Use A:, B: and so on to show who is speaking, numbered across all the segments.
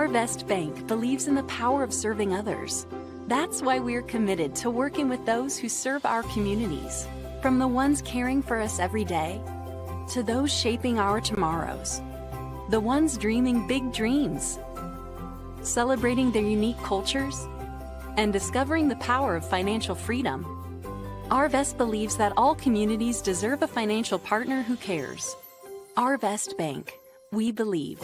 A: Best Bank believes in the power of serving others. That's why we're committed to working with those who serve our communities, from the ones caring for us every day, to those shaping our tomorrows, the ones dreaming big dreams, celebrating their unique cultures, and discovering the power of financial freedom. Best believes that all communities deserve a financial partner who cares. Best Bank, we believe.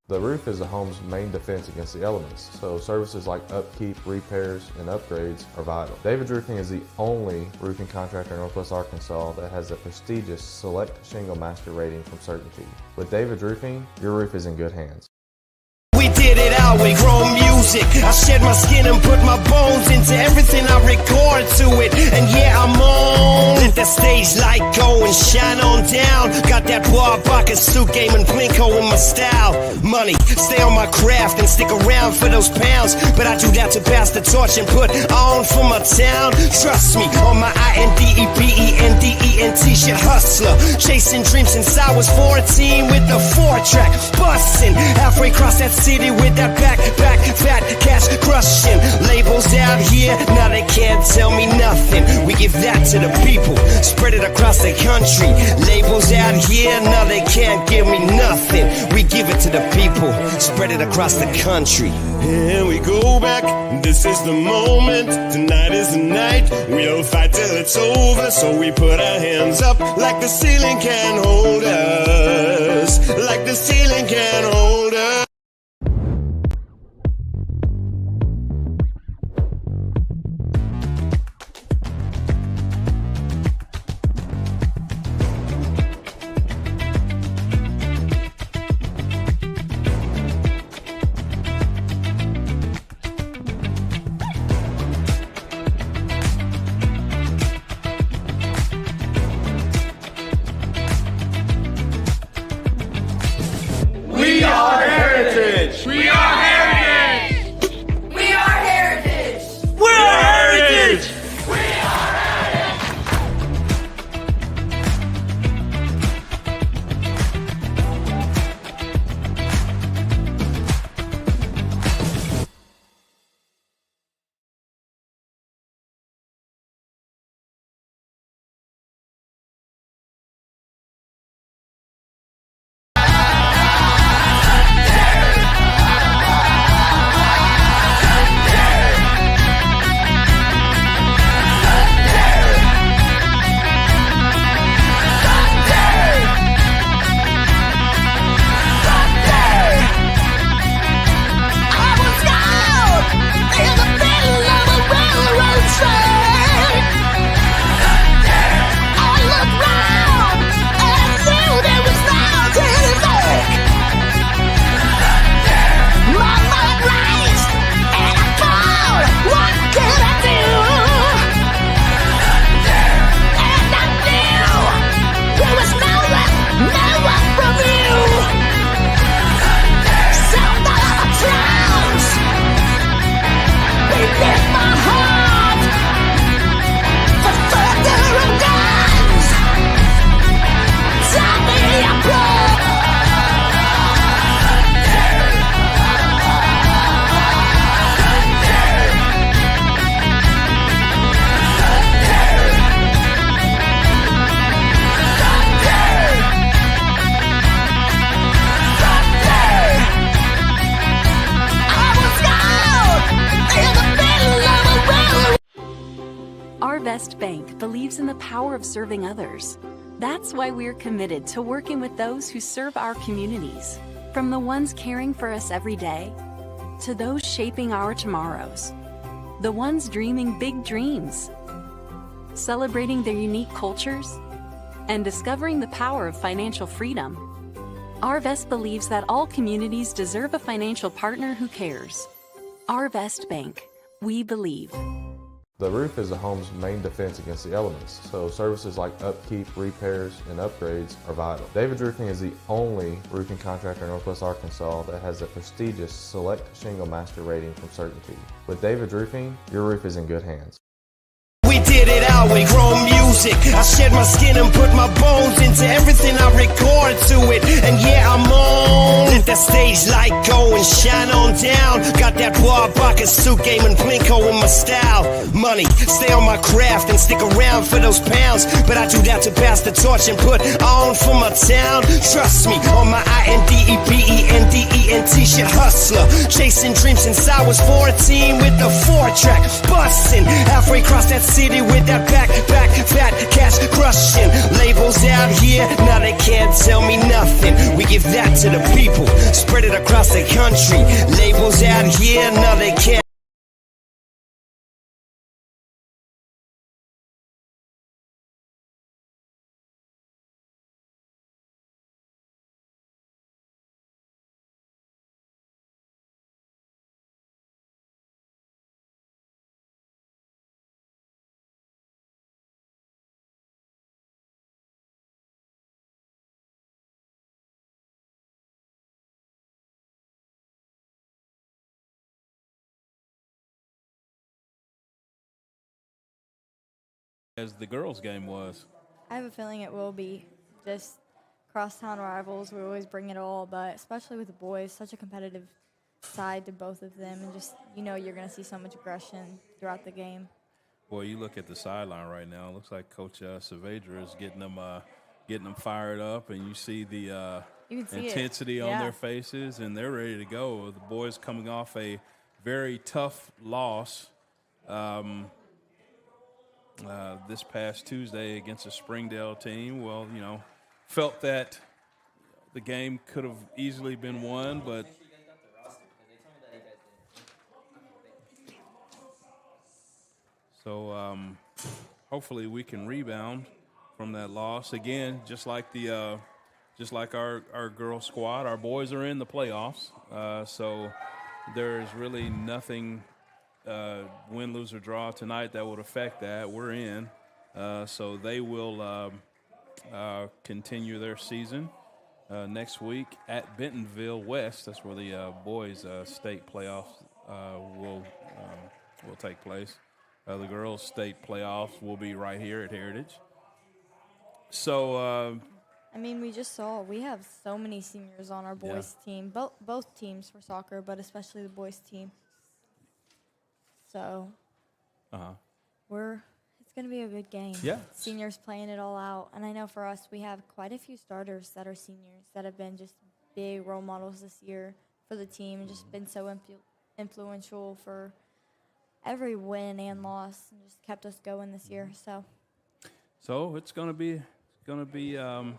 B: The roof is a home's main defense against the elements, so services like upkeep, repairs, and upgrades are vital. David's Roofing is the only roofing contractor in Northwest Arkansas that has a prestigious Select Shingle Master rating from Certainty. With David's Roofing, your roof is in good hands.
C: We did it our way, grown music. I shed my skin and put my bones into everything I record to it. And yeah, I'm on. Let that stage light go and shine on down. Got that bar bucket suit game and Plinko in my style. Money, stay on my craft and stick around for those pounds. But I do that to pass the torch and put on for my town. Trust me, on my INDEPENDENT shit hustler. Chasing dreams since I was 14 with the 4-track. Bustin' halfway across that city with that back, fat cash crushing. Labels out here, now they can't tell me nothing. We give that to the people, spread it across the country. Labels out here, now they can't give me nothing. We give it to the people, spread it across the country.
D: Here we go back, this is the moment. Tonight is the night, we'll fight till it's over. So we put our hands up like the ceiling can hold us. Like the ceiling can hold us.
E: We are heritage! We are heritage!
F: We are heritage!
E: We're heritage!
F: We are heritage!
A: Best Bank believes in the power of serving others. That's why we're committed to working with those who serve our communities, from the ones caring for us every day, to those shaping our tomorrows, the ones dreaming big dreams, celebrating their unique cultures, and discovering the power of financial freedom. Best believes that all communities deserve a financial partner who cares. Best Bank, we believe.
B: The roof is a home's main defense against the elements, so services like upkeep, repairs, and upgrades are vital. David's Roofing is the only roofing contractor in Northwest Arkansas that has a prestigious Select Shingle Master rating from Certainty. With David's Roofing, your roof is in good hands.
C: We did it our way, grown music. I shed my skin and put my bones into everything I record to it. And yeah, I'm on. Let that stage light go and shine on down. Got that Warbaka suit game and Plinko in my style. Money, stay on my craft and stick around for those pounds. But I do that to pass the torch and put on for my town. Trust me, on my INDEPENDENT shit hustler. Chasing dreams since I was 14 with the 4-track. Bustin' halfway across that city with that backpack. Fat cash crushing. Labels out here, now they can't tell me nothing. We give that to the people, spread it across the country. Labels out here, now they can't.
G: As the girls' game was.
H: I have a feeling it will be. Just crosstown rivals, we always bring it all, but especially with the boys, such a competitive side to both of them, and just, you're going to see so much aggression throughout the game.
G: Boy, you look at the sideline right now. It looks like Coach Saavedra is getting them fired up, and you see the
H: You can see
G: intensity on their faces, and they're ready to go. The boys coming off a very tough loss this past Tuesday against a Springdale team. Well, felt that the game could have easily been won, but so hopefully we can rebound from that loss again. Just like our girl squad, our boys are in the playoffs, so there is really nothing. Win, lose, or draw tonight that would affect that. We're in. So they will continue their season next week at Bentonville West. That's where the boys' state playoffs will take place. The girls' state playoffs will be right here at Heritage. So
H: we just saw we have so many seniors on our boys' team, both teams for soccer, but especially the boys' team. So it's going to be a good game.
G: Yeah.
H: Seniors playing it all out. And I know for us, we have quite a few starters that are seniors that have been just big role models this year for the team and just been so influential for every win and loss and just kept us going this year.
G: So it's going to be a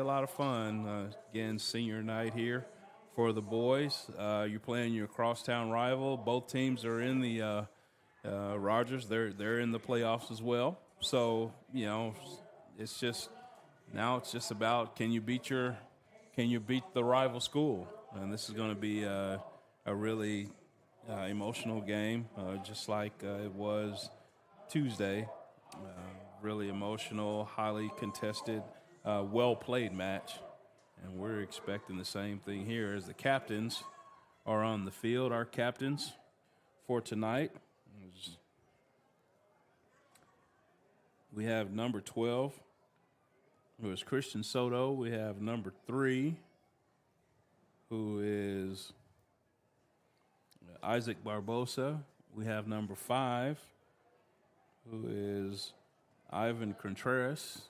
G: lot of fun. Again, senior night here for the boys. You're playing your crosstown rival. Both teams are in the Rogers. They're in the playoffs as well. So it's just about can you beat the rival school, and this is going to be a really emotional game, just like it was Tuesday. Really emotional, highly contested, well played match. And we're expecting the same thing here as the captains are on the field. Our captains for tonight, we have number 12, who is Christian Soto. We have number 3, who is Isaac Barbosa. We have number 5, who is Ivan Contreras.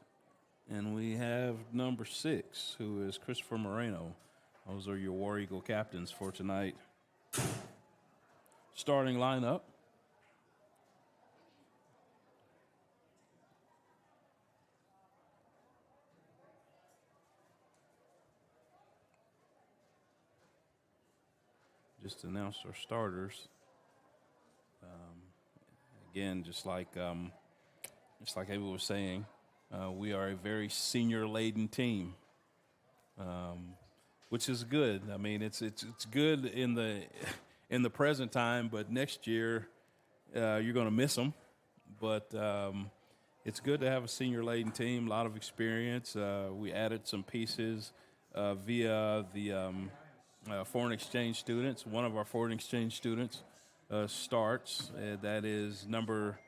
G: And we have number 6, who is Christopher Moreno. Those are your War Eagle captains for tonight. Starting lineup. Just announced our starters. Again, just like Ava was saying, we are a very senior-laden team, which is good. I mean, it's good in the present time, but next year you're going to miss them. But it's good to have a senior-laden team, a lot of experience. We added some pieces via the foreign exchange students. One of our foreign exchange students starts. That is number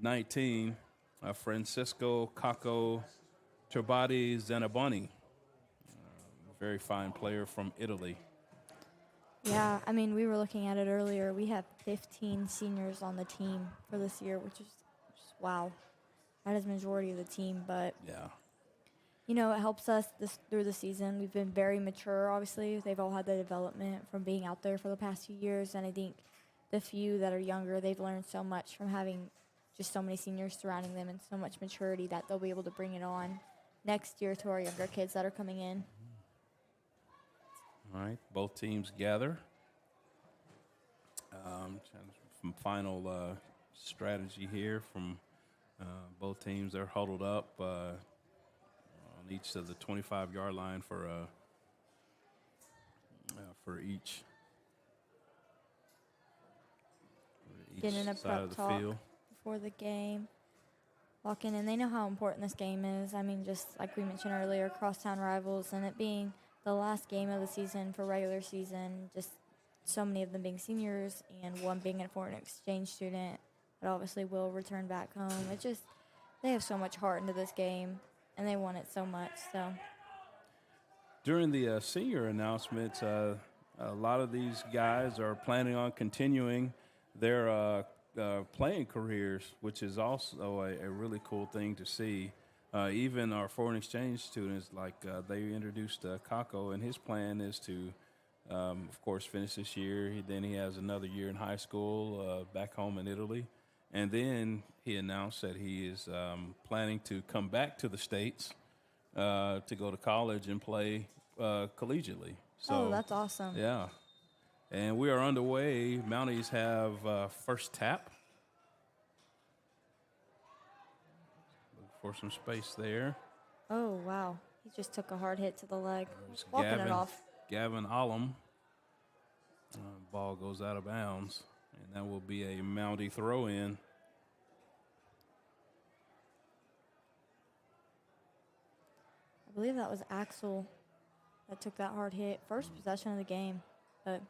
G: 19. Francisco Caco Chobati Zanaboni, very fine player from Italy.
H: Yeah, I mean, we were looking at it earlier. We have 15 seniors on the team for this year, which is just wow. That is majority of the team, but
G: Yeah.
H: you know, it helps us through the season. We've been very mature, obviously. They've all had the development from being out there for the past few years, and I think the few that are younger, they've learned so much from having just so many seniors surrounding them and so much maturity that they'll be able to bring it on next year to our younger kids that are coming in.
G: All right, both teams gather. Some final strategy here from both teams. They're huddled up on each of the 25-yard line for each
H: Getting a
G: side
H: prep
G: of the
H: talk
G: field.
H: before the game. Walking in, they know how important this game is. I mean, just like we mentioned earlier, crosstown rivals, and it being the last game of the season for regular season, just so many of them being seniors and one being a foreign exchange student that obviously will return back home. It just, they have so much heart into this game, and they want it so much. So
G: During the senior announcements, a lot of these guys are planning on continuing their playing careers, which is also a really cool thing to see. Even our foreign exchange students, like they introduced Kako, and his plan is to, of course, finish this year. Then he has another year in high school back home in Italy. And then he announced that he is planning to come back to the States to go to college and play collegiately. So,
H: that's awesome.
G: Yeah. And we are underway. Mounties have first tap. Look for some space there.
H: Oh, wow. He just took a hard hit to the leg.
G: There's
H: Walking it off.
G: Gavin Ollum. Ball goes out of bounds. And that will be a Mountie throw-in.
H: I believe that was Axel that took that hard hit. First possession of the game, but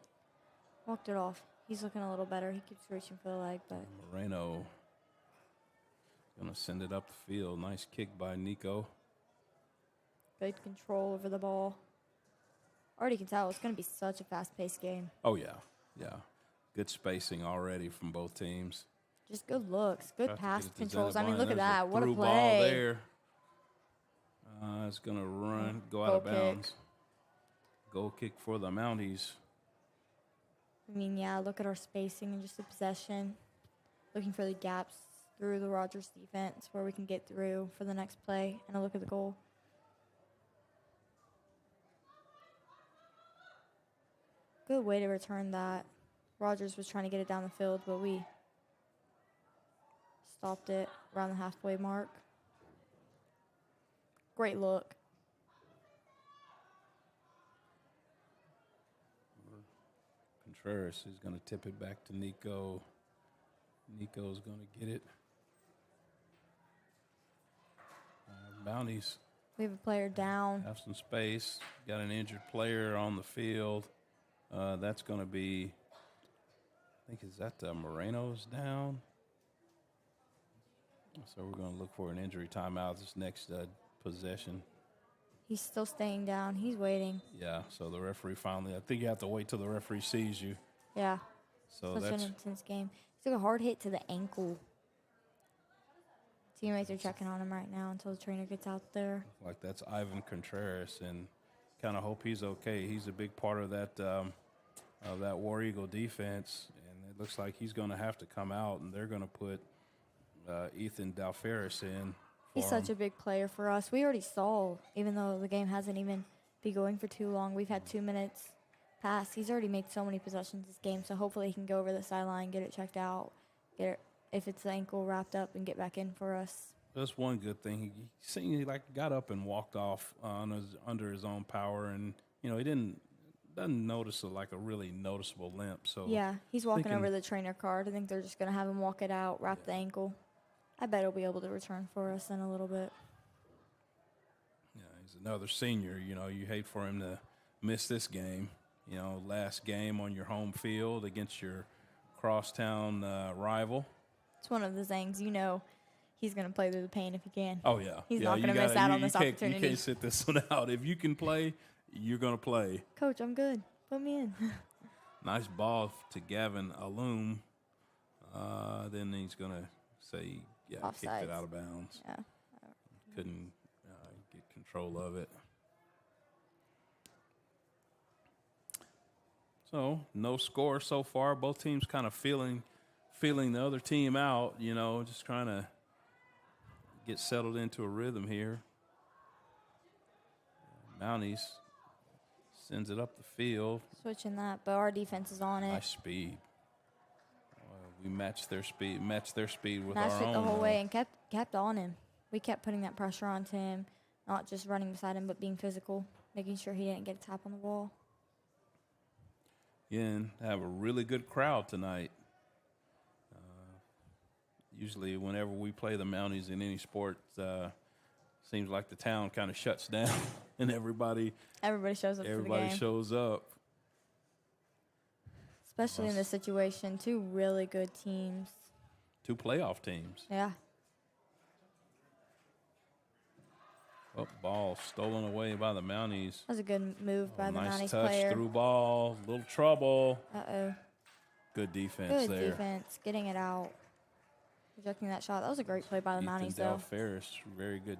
H: walked it off. He's looking a little better. He keeps reaching for the leg, but
G: Moreno going to send it up the field. Nice kick by Nico.
H: good control over the ball. Already can tell it's going to be such a fast-paced game.
G: Oh, yeah. Yeah. Good spacing already from both teams.
H: Just good looks, good
G: Tried to
H: pass
G: get it to
H: controls. I mean,
G: Zanabani.
H: look at
G: There's
H: that. What a
G: through
H: play.
G: ball there. It's going to run, go out of
H: Goal kick.
G: bounds. Goal kick for the Mounties.
H: I mean, yeah, look at our spacing and just the possession. Looking for the gaps through the Rogers defense where we can get through for the next play. And a look at the goal. Good way to return that. Rogers was trying to get it down the field, but we stopped it around the halfway mark. Great look.
G: Contreras is going to tip it back to Nico. Nico's going to get it. Mounties
H: We have a player down.
G: have some space. Got an injured player on the field. That's going to be, I think, is that Moreno's down? So we're going to look for an injury timeout this next possession.
H: He's still staying down. He's waiting.
G: Yeah, so the referee finally, I think you have to wait till the referee sees you.
H: Yeah.
G: So
H: Such
G: that's
H: an intense game. He took a hard hit to the ankle. Teammates are checking on him right now until the trainer gets out there.
G: like that's Ivan Contreras, and kind of hope he's okay. He's a big part of that War Eagle defense, and it looks like he's going to have to come out, and they're going to put Ethan Dalferis in.
H: He's such a big player for us. We already saw, even though the game hasn't even been going for too long, we've had 2 minutes pass. He's already made so many possessions this game, so hopefully he can go over the sideline, get it checked out, get it, if it's the ankle, wrapped up, and get back in for us.
G: That's one good thing. He seemed he got up and walked off under his own power, and he doesn't notice a really noticeable limp. So
H: Yeah, he's walking over the trainer card. I think they're just going to have him walk it out, wrap the ankle. I bet he'll be able to return for us in a little bit.
G: Yeah, he's another senior. You hate for him to miss this game. Last game on your home field against your crosstown rival.
H: It's one of the things, he's going to play through the pain if he can.
G: Oh, yeah.
H: He's
G: Yeah,
H: not
G: you
H: going to miss out on
G: you
H: this
G: can't-
H: opportunity.
G: You can't sit this one out. If you can play, you're going to play.
H: Coach, I'm good. Put me in.
G: Nice ball to Gavin Alum. Then he's going to say, yeah, kicked
H: Offsides.
G: it out of bounds.
H: Yeah.
G: Couldn't get control of it. So, no score so far. Both teams kind of feeling the other team out, just trying to get settled into a rhythm here. Mounties sends it up the field.
H: Switching that, but our defense is on it.
G: Nice speed. We matched their speed with
H: Matched
G: our
H: it
G: own.
H: the whole way and kept on him. We kept putting that pressure onto him, not just running beside him, but being physical, making sure he didn't get a tap on the ball.
G: Again, have a really good crowd tonight. Usually whenever we play the Mounties in any sport, seems like the town kind of shuts down and everybody
H: shows up for the game.
G: shows up.
H: Especially in this situation, two really good teams.
G: Two playoff teams.
H: Yeah.
G: Oh, ball stolen away by the Mounties.
H: That was a good move by the
G: Nice
H: Mounties
G: touch,
H: player.
G: through ball, little trouble.
H: Uh-oh.
G: Good defense
H: Good
G: there.
H: defense, getting it out. Rejecting that shot. That was a great play by the
G: Ethan
H: Mounties, though.
G: Ferris, very good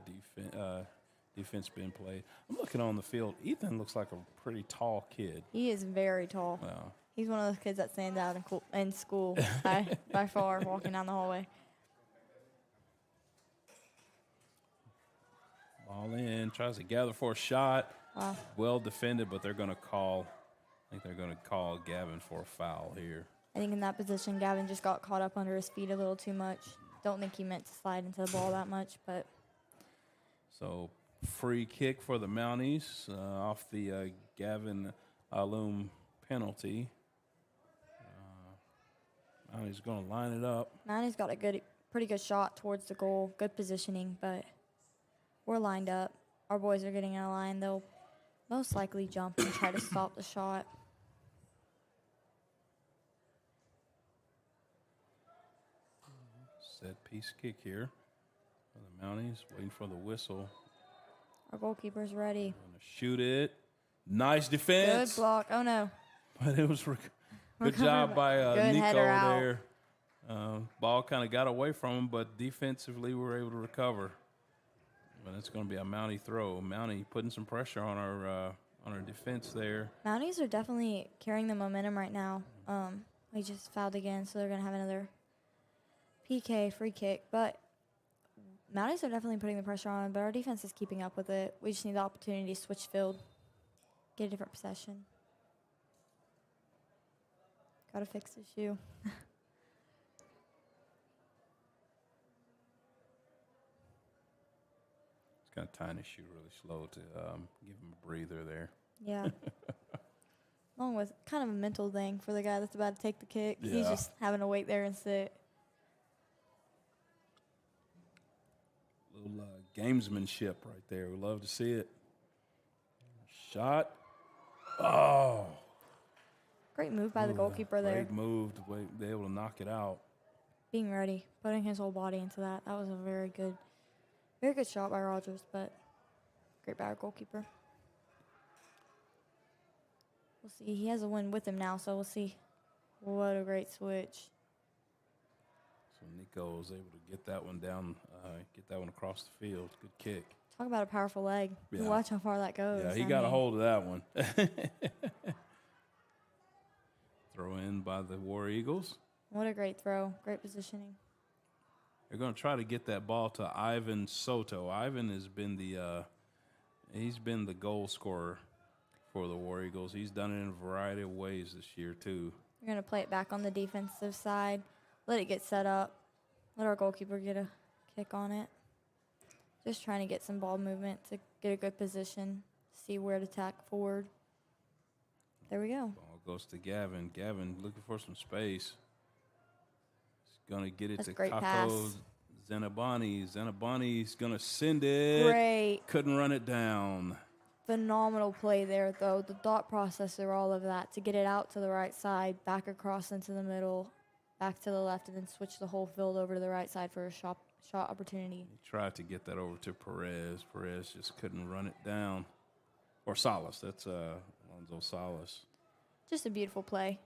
G: defense being played. I'm looking on the field. Ethan looks like a pretty tall kid.
H: He is very tall.
G: Wow.
H: He's one of those kids that stands out in school by far, walking down the hallway.
G: Ball in, tries to gather for a shot.
H: Wow.
G: Well defended, but they're going to call. I think they're going to call Gavin for a foul here.
H: I think in that position, Gavin just got caught up under his feet a little too much. Don't think he meant to slide into the ball that much, but
G: So free kick for the Mounties off the Gavin Alum penalty. Mounties going to line it up.
H: Mounties got a pretty good shot towards the goal, good positioning, but we're lined up. Our boys are getting in a line. They'll most likely jump and try to stop the shot.
G: Set piece kick here for the Mounties, waiting for the whistle.
H: Our goalkeeper's ready.
G: Going to shoot it. Nice defense.
H: Good block. Oh, no.
G: But it was good job by
H: Good
G: Nico
H: header out.
G: there. Ball kind of got away from him, but defensively we were able to recover. But it's going to be a Mountie throw. Mountie putting some pressure on our defense there.
H: Mounties are definitely carrying the momentum right now. We just fouled again, so they're going to have another PK, free kick. But Mounties are definitely putting the pressure on, but our defense is keeping up with it. We just need the opportunity to switch field, get a different possession. Got to fix the shoe.
G: It's kind of tying his shoe really slow to give him a breather there.
H: Yeah. Along with kind of a mental thing for the guy that's about to take the kick. He's
G: Yeah.
H: just having to wait there and sit.
G: Little gamesmanship right there. We love to see it. Shot. Oh.
H: Great move by the goalkeeper there.
G: Great move to be able to knock it out.
H: Being ready, putting his whole body into that. That was a very good shot by Rogers, but great by our goalkeeper. We'll see. He has a win with him now, so we'll see. What a great switch.
G: So Nico was able to get that one down, get that one across the field. Good kick.
H: Talk about a powerful leg.
G: Yeah.
H: You watch how far that goes.
G: Yeah, he
H: I
G: got a
H: mean,
G: hold of that one. Throw in by the War Eagles.
H: What a great throw. Great positioning.
G: They're going to try to get that ball to Ivan Soto. Ivan has been he's been the goal scorer for the War Eagles. He's done it in a variety of ways this year too.
H: We're going to play it back on the defensive side. Let it get set up. Let our goalkeeper get a kick on it. Just trying to get some ball movement to get a good position, see where to tack forward. There we go.
G: Ball goes to Gavin. Gavin looking for some space. He's going to get it
H: That's
G: to
H: a great
G: Kako
H: pass.
G: Zenabani. Zenabani's going to send it.
H: Great.
G: Couldn't run it down.
H: Phenomenal play there, though. The thought process through all of that to get it out to the right side, back across into the middle, back to the left, and then switch the whole field over to the right side for a shot opportunity.
G: He tried to get that over to Perez. Perez just couldn't run it down. Or Salas. That's Alonzo Salas.
H: Just a beautiful play.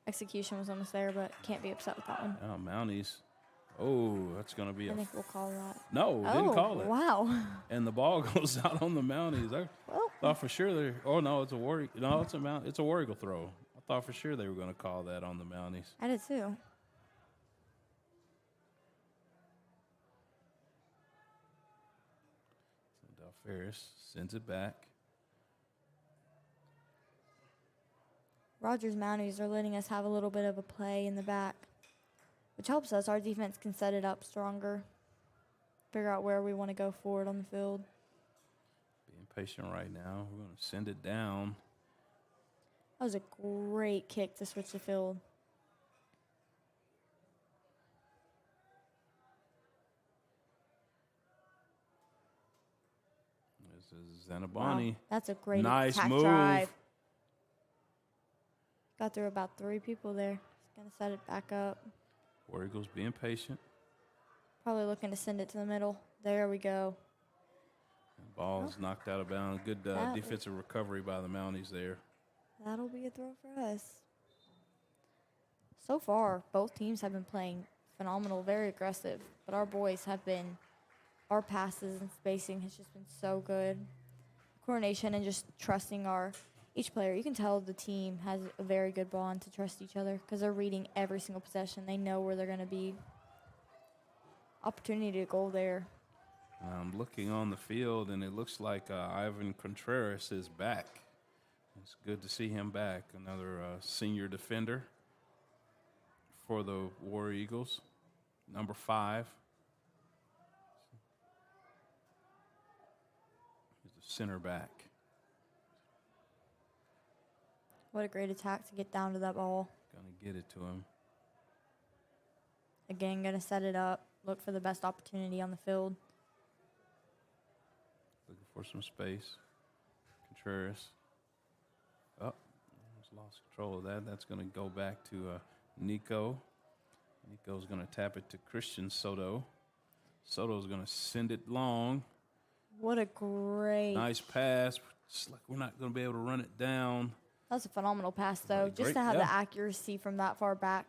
H: Execution was almost there, but can't be upset with that one.
G: Now Mounties. Oh, that's going to be
H: I think we'll call that.
G: No, didn't call it.
H: Wow.
G: And the ball goes out on the Mounties. I thought for sure they. Oh no, it's a War. No, it's a War Eagle throw. I thought for sure they were going to call that on the Mounties.
H: I did too.
G: So Del Ferris sends it back.
H: Rogers Mounties are letting us have a little bit of a play in the back, which helps us. Our defense can set it up stronger, figure out where we want to go forward on the field.
G: Being patient right now. We're going to send it down.
H: That was a great kick to switch the field.
G: This is Zanabani.
H: Wow, that's a great
G: nice
H: attack
G: move.
H: drive. Got through about 3 people there. Just going to set it back up.
G: War Eagles being patient.
H: Probably looking to send it to the middle. There we go.
G: The ball is knocked out of bounds. Good defensive recovery by the Mounties there.
H: That'll be a throw for us. So far, both teams have been playing phenomenal, very aggressive. But our boys have been, our passes and spacing has just been so good. Coordination and just trusting each player. You can tell the team has a very good bond to trust each other because they're reading every single possession. They know where they're going to be. Opportunity to goal there.
G: I'm looking on the field, and it looks like Ivan Contreras is back. It's good to see him back. Another senior defender for the War Eagles, number 5. He's the center back.
H: What a great attack to get down to that ball.
G: Gonna get it to him.
H: Again, going to set it up. Look for the best opportunity on the field.
G: Looking for some space. Contreras. Oh, just lost control of that. That's going to go back to Nico. Nico's going to tap it to Christian Soto. Soto's going to send it long.
H: What a great.
G: Nice pass. Just like we're not going to be able to run it down.
H: That's a phenomenal pass, though. Just to have the accuracy from that far back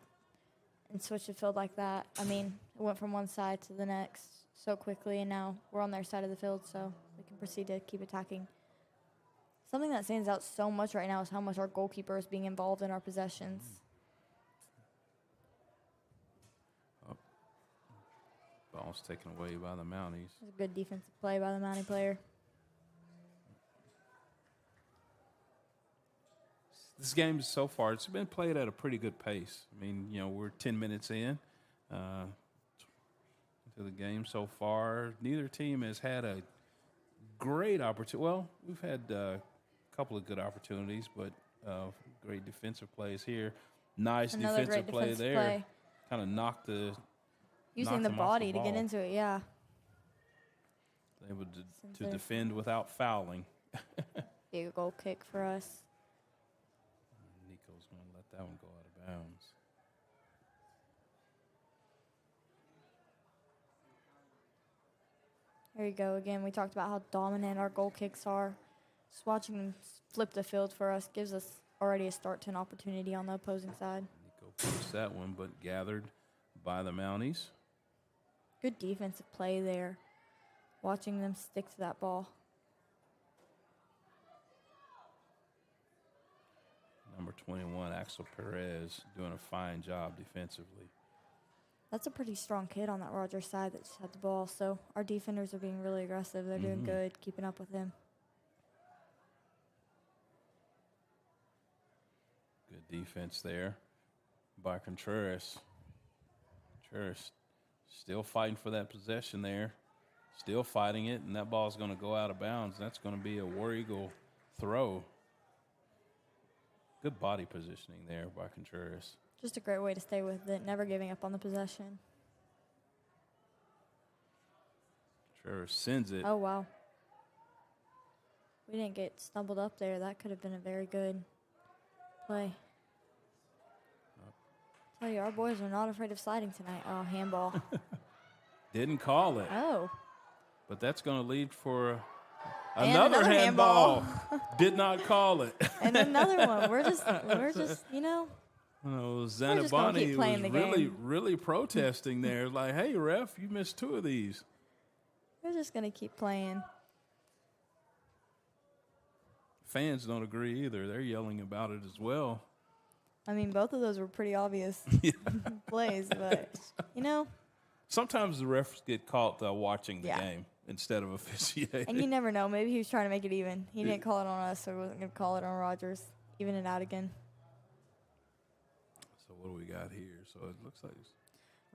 H: and switch the field like that. I mean, it went from one side to the next so quickly, and now we're on their side of the field, so we can proceed to keep attacking. Something that stands out so much right now is how much our goalkeeper is being involved in our possessions.
G: Oh. Ball's taken away by the Mounties.
H: It's a good defensive play by the Mountie player.
G: This game so far, it's been played at a pretty good pace. I mean, we're 10 minutes in to the game so far. Neither team has had a great opportunity. Well, we've had a couple of good opportunities, but great defensive plays here. Nice
H: Another
G: defensive
H: great
G: play
H: defensive
G: there.
H: play.
G: Kind of knocked the
H: Using the
G: them off
H: body
G: the
H: to get
G: ball.
H: into it, yeah.
G: Able to defend without fouling.
H: Big goal kick for us.
G: Nico's going to let that one go out of bounds.
H: There you go. Again, we talked about how dominant our goal kicks are. Just watching them flip the field for us gives us already a start to an opportunity on the opposing side.
G: Nico puts that one, but gathered by the Mounties.
H: Good defensive play there. Watching them stick to that ball.
G: Number 21, Axel Perez, doing a fine job defensively.
H: That's a pretty strong kid on that Rogers side that just had the ball. So our defenders are being really aggressive. They're doing good, keeping up with him.
G: Good defense there by Contreras. Contreras still fighting for that possession there. Still fighting it, and that ball's going to go out of bounds. That's going to be a War Eagle throw. Good body positioning there by Contreras.
H: Just a great way to stay with it, never giving up on the possession.
G: Contreras sends it.
H: Oh, wow. We didn't get stumbled up there. That could have been a very good play. Tell you, our boys are not afraid of sliding tonight. Oh, handball.
G: Didn't call it.
H: Oh.
G: But that's going to lead for
H: And
G: another handball.
H: handball.
G: Did not call it.
H: And another one. We're just, you know.
G: Zanabani
H: playing
G: was
H: the game.
G: really protesting there. Like, hey, ref, you missed 2 of these.
H: We're just going to keep playing.
G: Fans don't agree either. They're yelling about it as well.
H: I mean, both of those were pretty obvious plays, but, you know.
G: Sometimes the refs get caught watching the
H: Yeah.
G: game instead of officiating.
H: And you never know. Maybe he was trying to make it even. He didn't call it on us, so he wasn't going to call it on Rogers. Even it out again.
G: So what do we got here? So it looks like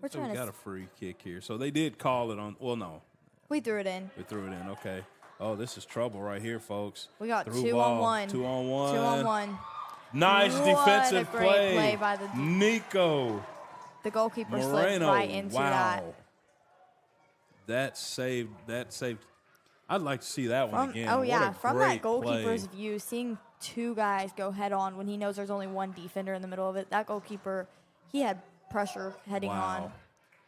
H: We're trying
G: we
H: to
G: got a free kick here. So they did call it on. Well, no.
H: We threw it in.
G: We threw it in. Okay. Oh, this is trouble right here, folks.
H: We got
G: Through
H: 2 on 1.
G: 2 on 1.
H: 2 on 1.
G: Nice
H: What
G: defensive
H: a great play by the
G: Nico
H: The goalkeeper slipped
G: Moreno.
H: right into that.
G: That saved. I'd like to see that one again.
H: Oh,
G: What
H: yeah.
G: a
H: From
G: great
H: that goalkeeper's
G: play.
H: view, seeing 2 guys go head on when he knows there's only 1 defender in the middle of it, that goalkeeper, he had pressure heading on.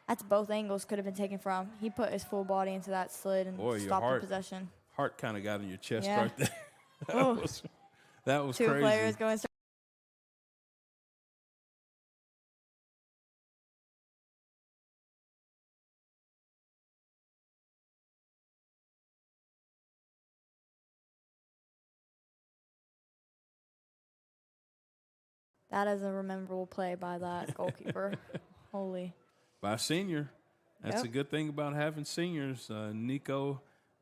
H: That's both angles could have been taken from. He put his full body into that slid and stopped the possession.
G: Heart kind of got in your chest
H: Yeah.
G: right there.
H: Oh.
G: that was
H: 2
G: crazy.
H: players going. That is a memorable play by that goalkeeper. Holy.
G: By a senior. That's
H: Yep.
G: a good thing about having seniors. Nico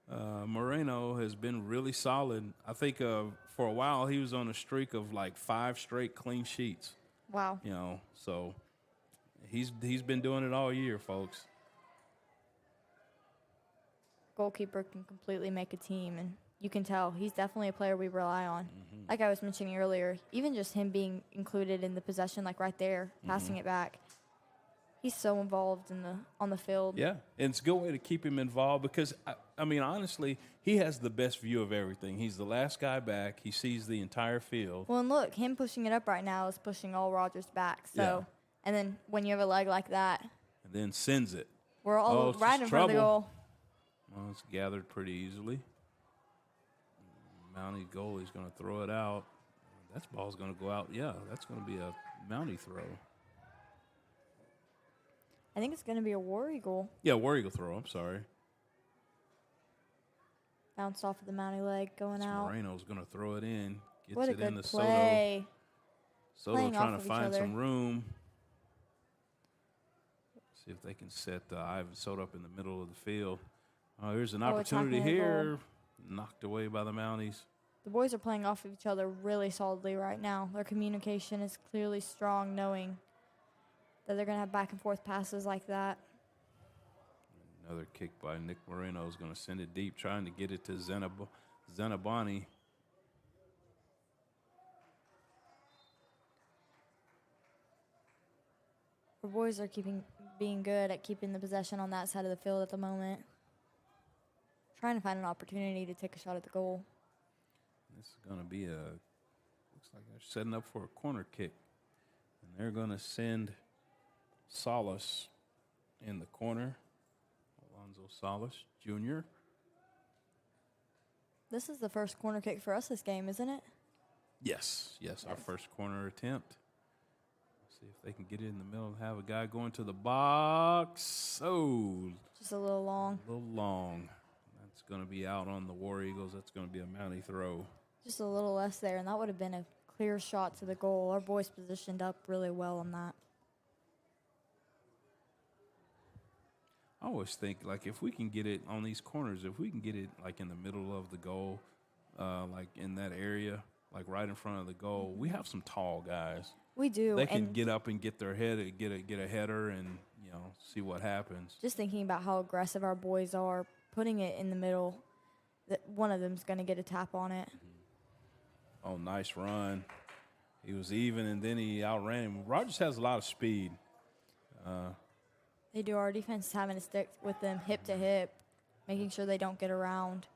G: Moreno has been really solid. I think for a while he was on a streak of like 5 straight clean sheets.
H: Wow.
G: You know, so he's been doing it all year, folks.
H: Goalkeeper can completely make a team, and you can tell he's definitely a player we rely on. Like I was mentioning earlier, even just him being included in the possession, like right there, passing it back. He's so involved on the field.
G: Yeah, and it's a good way to keep him involved because, I mean, honestly, he has the best view of everything. He's the last guy back. He sees the entire field.
H: Well, and look, him pushing it up right now is pushing all Rogers back. So,
G: Yeah.
H: And then when you have a leg like that,
G: And then sends it.
H: we're all
G: it's
H: right
G: just
H: in front of the
G: trouble.
H: goal.
G: Well, it's gathered pretty easily. Mountie goalie's going to throw it out. That ball's going to go out. Yeah, that's going to be a Mountie throw.
H: I think it's going to be a War Eagle.
G: Yeah, War Eagle throw. I'm sorry.
H: Bounced off of the Mountie leg, going out.
G: Moreno's going to throw it in. Gets
H: What a
G: it in
H: good
G: to
H: play.
G: Soto
H: Playing
G: trying
H: off
G: to
H: of each
G: find
H: other.
G: some room. See if they can set Ivan Soto up in the middle of the field. Oh, here's an opportunity
H: attacking the goal.
G: here. Knocked away by the Mounties.
H: The boys are playing off of each other really solidly right now. Their communication is clearly strong, knowing that they're going to have back and forth passes like that.
G: Another kick by Nick Moreno is going to send it deep, trying to get it to Zanabani.
H: The boys are being good at keeping the possession on that side of the field at the moment. Trying to find an opportunity to take a shot at the goal.
G: This is going to be looks like they're setting up for a corner kick. And they're going to send Salas in the corner. Alonzo Salas Jr.
H: This is the first corner kick for us this game, isn't it?
G: Yes, our first corner attempt. See if they can get it in the middle and have a guy going to the box. Oh,
H: Just a little long.
G: a little long. That's going to be out on the War Eagles. That's going to be a Mountie throw.
H: Just a little less there, and that would have been a clear shot to the goal. Our boys positioned up really well on that.
G: I always think, like, if we can get it on these corners, if we can get it, like, in the middle of the goal, like, in that area, like, right in front of the goal, we have some tall guys.
H: We do.
G: They can
H: and
G: get up and get their head, get a header and, you know, see what happens.
H: just thinking about how aggressive our boys are, putting it in the middle, that one of them's going to get a tap on it.
G: Oh, nice run. He was even, and then he outran him. Rogers has a lot of speed.
H: They do. Our defense is having to stick with them hip to hip, making sure they don't get around.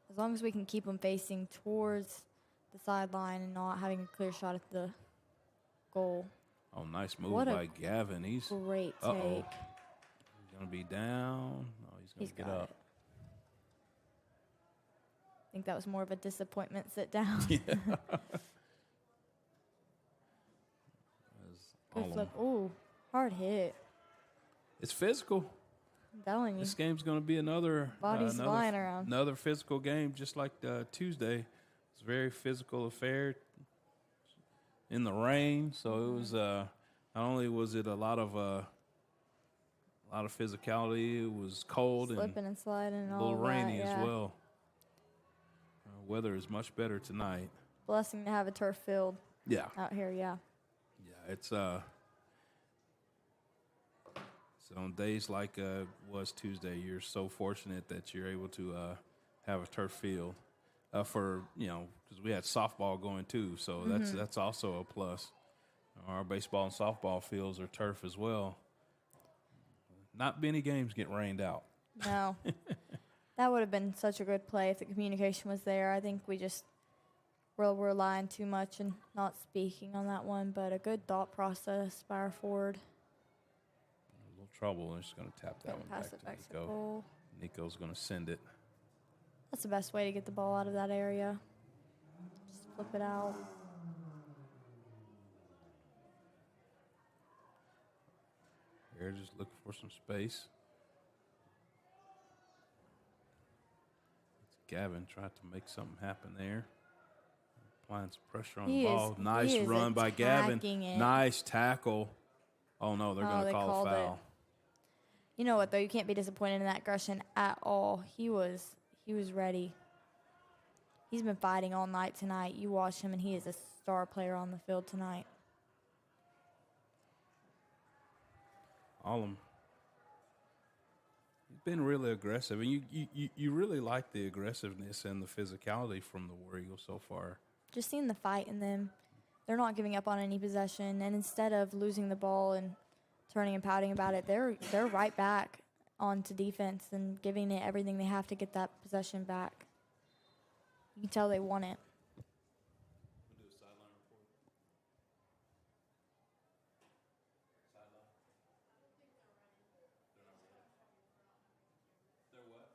H: As long as we can keep them facing towards the sideline and not having a clear shot at the goal.
G: Oh, nice move
H: What a
G: by Gavin. He's
H: Great
G: Uh-oh.
H: take.
G: going to be down. No, he's going to get
H: got
G: up.
H: it. I think that was more of a disappointment sit down.
G: Yeah.
H: Good flip. Ooh, hard hit.
G: It's physical.
H: I'm telling you.
G: This game's going to be another
H: Bodies flying around.
G: Another physical game, just like Tuesday. It's a very physical affair in the rain. So it was not only was it a lot of physicality. It was cold
H: Slipping and sliding and
G: a
H: all
G: little
H: that,
G: rainy
H: yeah.
G: as well. Weather is much better tonight.
H: Blessing to have a turf field.
G: Yeah.
H: Out here, yeah.
G: Yeah, it's so on days like was Tuesday, you're so fortunate that you're able to have a turf field for because we had softball going too, so that's also a plus. Our baseball and softball fields are turf as well. Not many games get rained out.
H: No. That would have been such a good play if the communication was there. I think we just were relying too much and not speaking on that one, but a good thought process by our forward.
G: A little trouble. They're just going to tap that one
H: Pass
G: back
H: it
G: to
H: back to
G: Nico.
H: goal.
G: Nico's going to send it.
H: That's the best way to get the ball out of that area. Just flip it out.
G: Here, just looking for some space. Gavin tried to make something happen there. Applying some pressure on the ball. Nice run by Gavin. Nice tackle. Oh, no, they're going to call a foul.
H: You know what, though? You can't be disappointed in that aggression at all. He was ready. He's been fighting all night tonight. You watch him, and he is a star player on the field tonight.
G: Allum. He's been really aggressive, and you really like the aggressiveness and the physicality from the War Eagles so far.
H: Just seeing the fight in them. They're not giving up on any possession, and instead of losing the ball and turning and pouting about it, they're right back onto defense and giving it everything they have to get that possession back. You can tell they want it.
G: We'll do a sideline report. Sideline. They're what?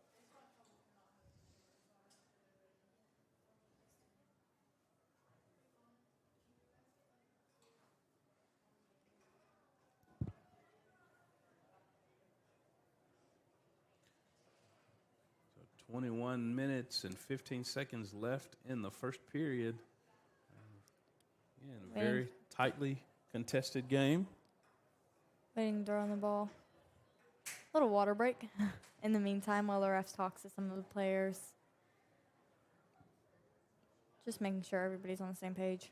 G: So 21 minutes and 15 seconds left in the first period. Yeah, a very tightly contested game.
H: Waiting to throw on the ball. Little water break in the meantime while the refs talks to some of the players. Just making sure everybody's on the same page.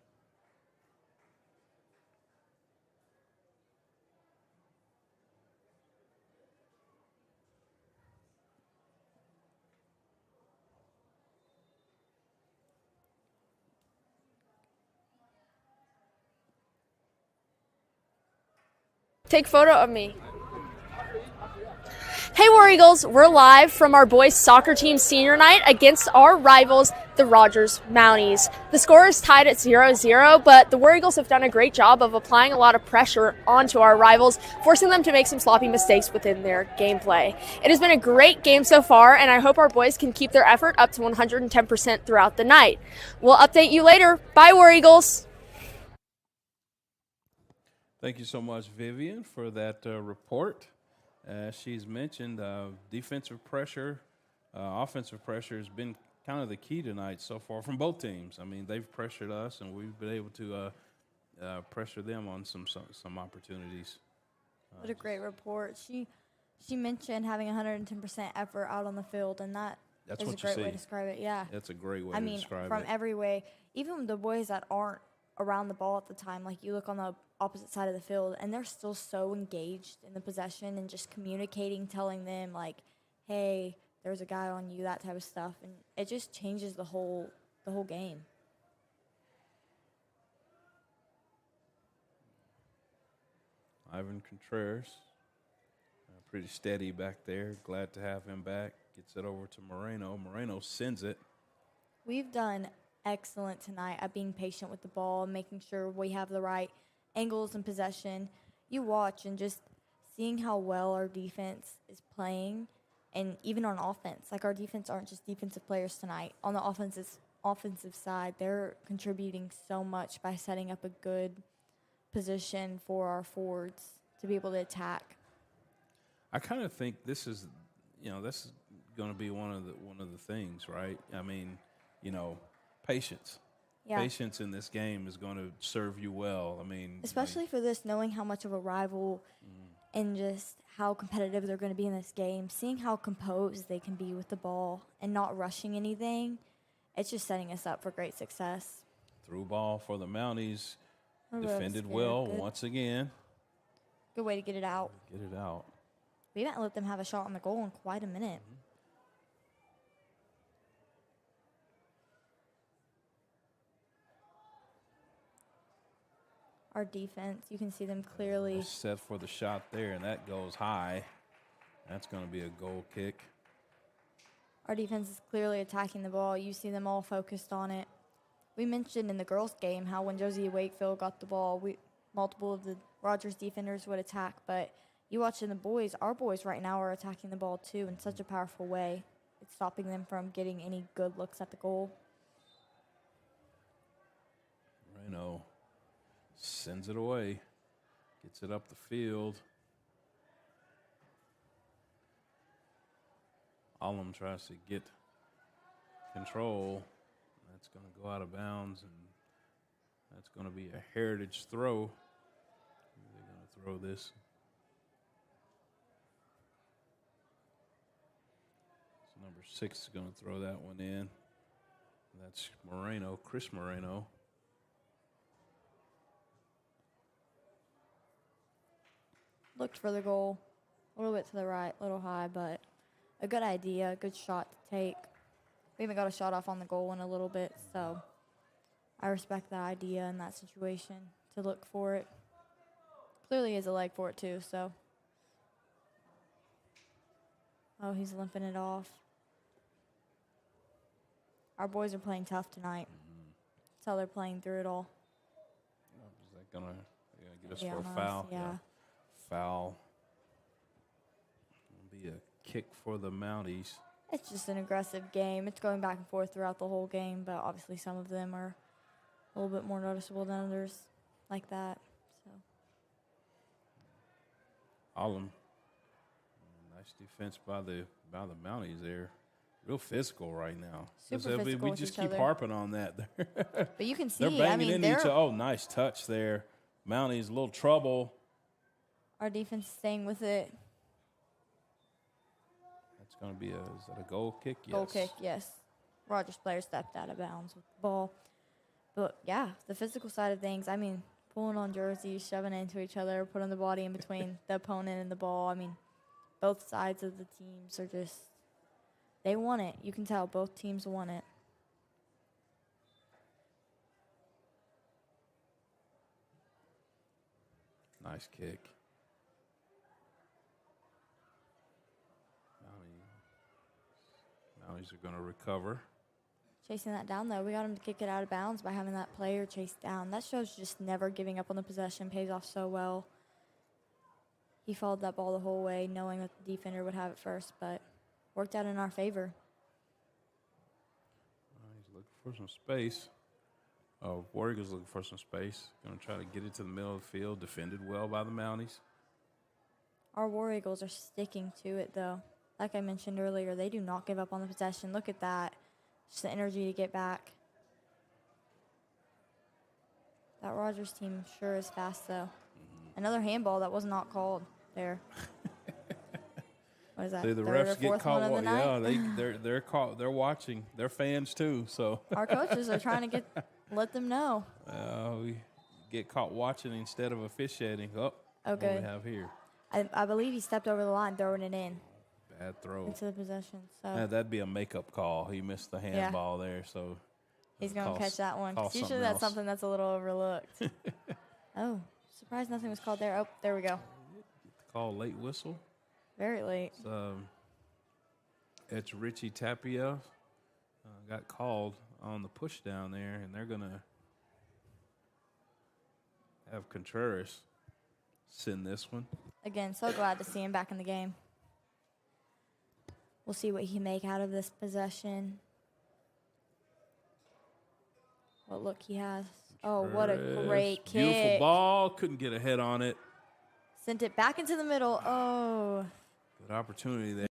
I: Take photo of me. Hey War Eagles, we're live from our boys soccer team senior night against our rivals, the Rogers Mounties. The score is tied at 0-0, but the War Eagles have done a great job of applying a lot of pressure onto our rivals, forcing them to make some sloppy mistakes within their gameplay. It has been a great game so far, and I hope our boys can keep their effort up to 110% throughout the night. We'll update you later. Bye, War Eagles!
G: Thank you so much, Vivian, for that report. As she's mentioned, defensive pressure, offensive pressure has been kind of the key tonight so far from both teams. I mean, they've pressured us, and we've been able to pressure them on some opportunities.
H: What a great report. She mentioned having 110% effort out on the field, and that's is a great way to describe it. Yeah,
G: that's a great way to describe it.
H: From every way, even the boys that aren't around the ball at the time, like you look on the opposite side of the field, and they're still so engaged in the possession and just communicating, telling them like, hey, there's a guy on you, that type of stuff, and it just changes the whole game.
G: Ivan Contreras, pretty steady back there. Glad to have him back. Gets it over to Moreno. Moreno sends it.
H: We've done excellent tonight at being patient with the ball, making sure we have the right angles and possession. You watch and just seeing how well our defense is playing, and even on offense. Like, our defense aren't just defensive players tonight. On the offensive side, they're contributing so much by setting up a good position for our forwards to be able to attack.
G: I kind of think this is going to be one of the things, right? I mean, patience.
H: Yeah.
G: Patience in this game is going to serve you well. I mean,
H: Especially for this, knowing how much of a rival and just how competitive they're going to be in this game, seeing how composed they can be with the ball and not rushing anything, it's just setting us up for great success.
G: through ball for the Mounties.
H: Oh,
G: Defended
H: that's
G: well
H: good.
G: once again.
H: Good way to get it out.
G: Get it out.
H: We haven't let them have a shot on the goal in quite a minute. Our defense, you can see them clearly.
G: Set for the shot there, and that goes high. That's going to be a goal kick.
H: Our defense is clearly attacking the ball. You see them all focused on it. We mentioned in the girls' game how when Josie Wakefield got the ball, multiple of the Rogers defenders would attack. But you watch in the boys, our boys right now are attacking the ball too in such a powerful way. It's stopping them from getting any good looks at the goal.
G: Reno sends it away, gets it up the field. Alum tries to get control. That's going to go out of bounds, and that's going to be a Heritage throw. They're going to throw this. So number 6 is going to throw that one in. That's Moreno, Chris Moreno.
H: Looked for the goal, a little bit to the right, a little high, but a good idea, a good shot to take. We haven't got a shot off on the goal in a little bit, so I respect that idea in that situation to look for it. Clearly has a leg for it too, so. Oh, he's limping it off. Our boys are playing tough tonight. That's how they're playing through it all.
G: Is that going to get us
H: Yeah,
G: for a
H: on us,
G: foul?
H: yeah.
G: Foul. It'll be a kick for the Mounties.
H: It's just an aggressive game. It's going back and forth throughout the whole game, but obviously some of them are a little bit more noticeable than others like that. So
G: Alum. Nice defense by the Mounties there. Real physical right now.
H: Super physical
G: we
H: with
G: just
H: each
G: keep
H: other.
G: harping on that.
H: But you can see,
G: They're banging
H: I mean,
G: into each other. Oh, nice touch there. Mounties, a little trouble.
H: our defense is staying with it.
G: That's going to be is that a goal kick? Yes.
H: Goal kick, yes. Rogers player stepped out of bounds with the ball. But, yeah, the physical side of things, I mean, pulling on jerseys, shoving into each other, putting the body in between the opponent and the ball. I mean, both sides of the teams are just, they want it. You can tell both teams want it.
G: Nice kick. Mounties are going to recover.
H: Chasing that down, though. We got him to kick it out of bounds by having that player chase down. That shows just never giving up on the possession pays off so well. He followed that ball the whole way, knowing that the defender would have it first, but worked out in our favor.
G: He's looking for some space. War Eagles looking for some space. Going to try to get it to the middle of the field. Defended well by the Mounties.
H: Our War Eagles are sticking to it, though. Like I mentioned earlier, they do not give up on the possession. Look at that. Just the energy to get back. That Rogers team sure is fast, though. Another handball that was not called there. What is that?
G: See, the
H: third or
G: refs get
H: fourth
G: caught.
H: one of the night?
G: They're caught. They're watching. They're fans too. So
H: Our coaches are trying to let them know.
G: we get caught watching instead of officiating. What
H: Okay.
G: do we have here?
H: I believe he stepped over the line, throwing it in
G: Bad throw.
H: into the possession. So
G: That'd be a makeup call. He missed the handball there, so
H: he's going to catch that one.
G: call
H: 'Cause usually
G: something
H: that's
G: else.
H: something that's a little overlooked. Oh, surprised nothing was called there. Oh, there we go.
G: Call late whistle.
H: Very late.
G: It's Richie Tapia got called on the push down there, and they're gonna have Contreras send this one.
H: Again, so glad to see him back in the game. We'll see what he can make out of this possession. What look he has. Oh, what a great kick.
G: Beautiful ball. Couldn't get a head on it.
H: Sent it back into the middle. Oh.
G: Good opportunity there.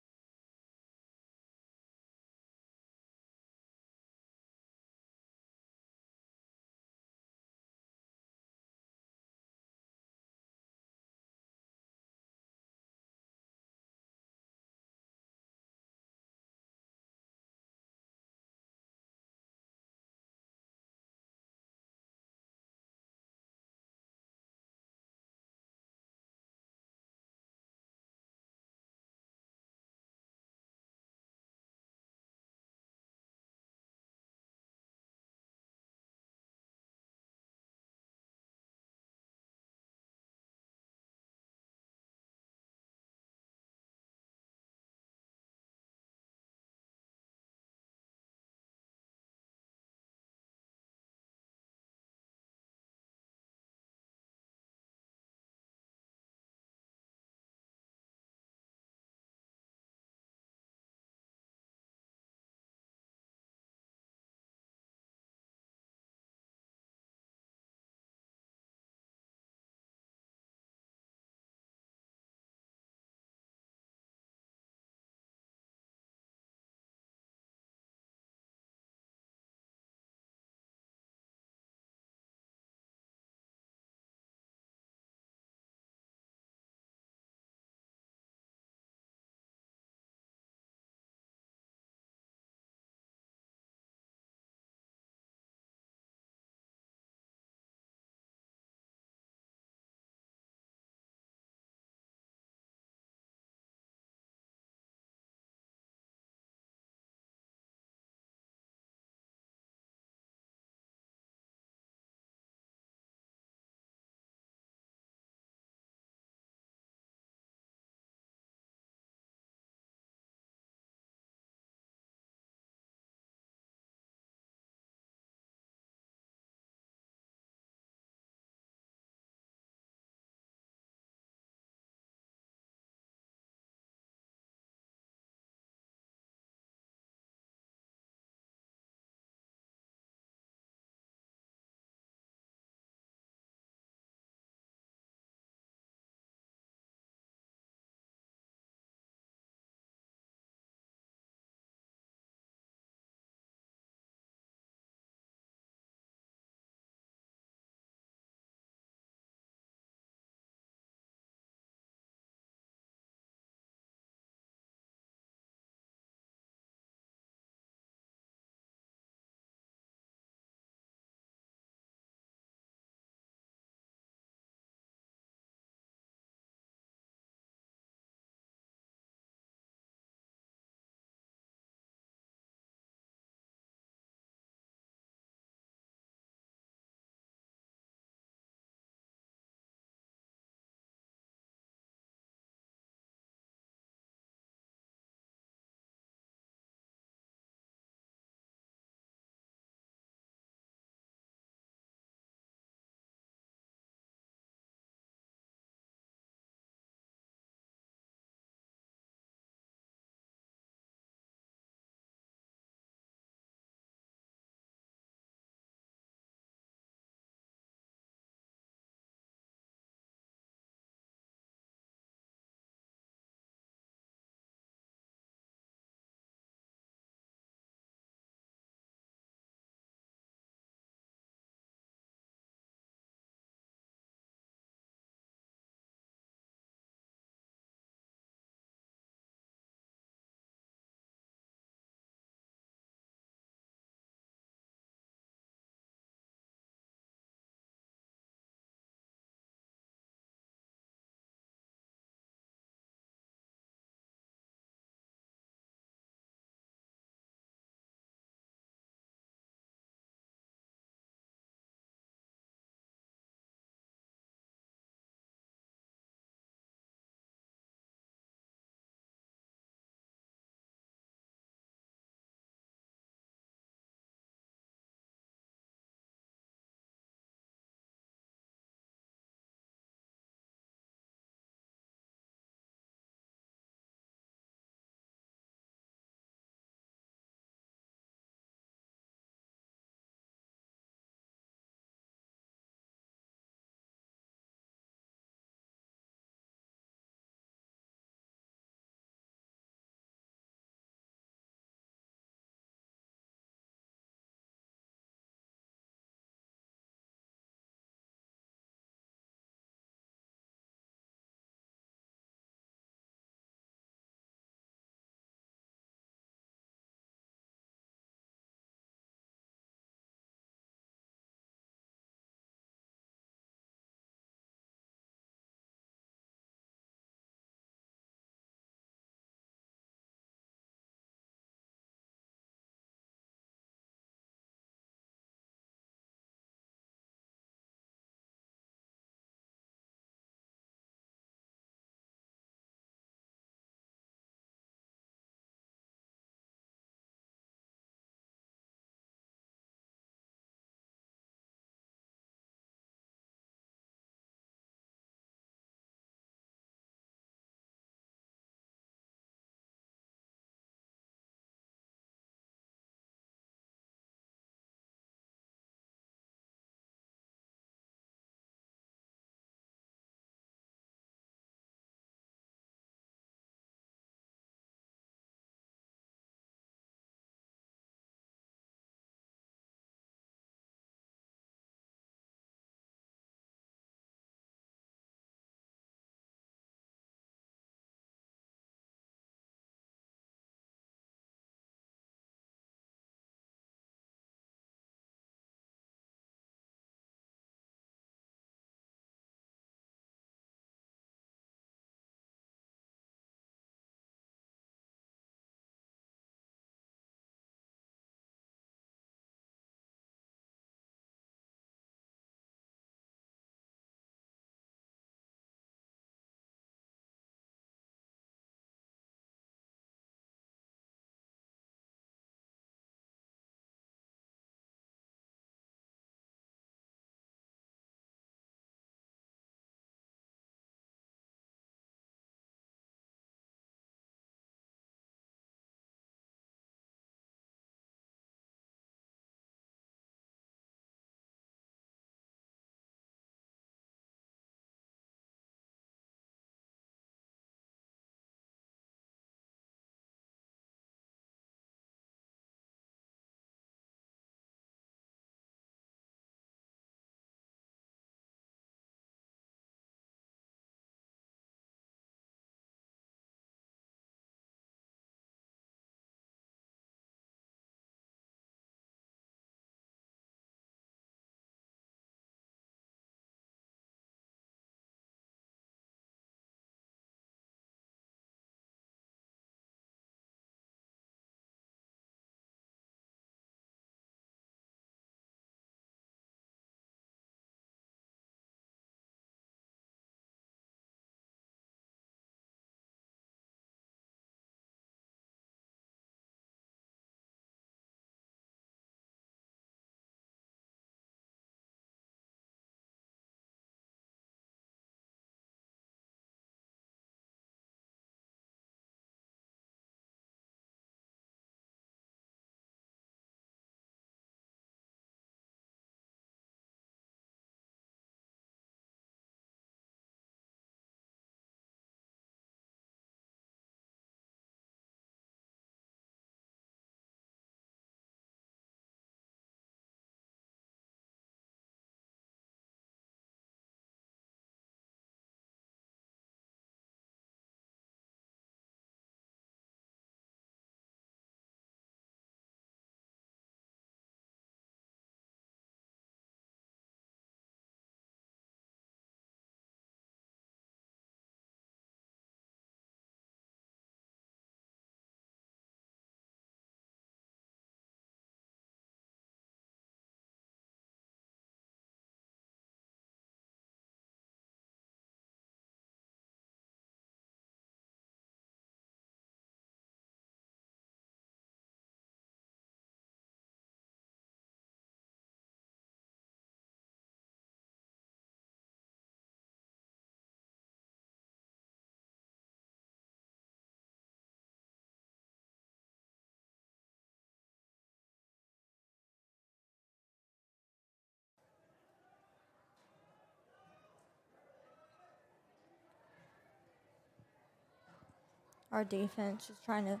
H: Our defense just trying to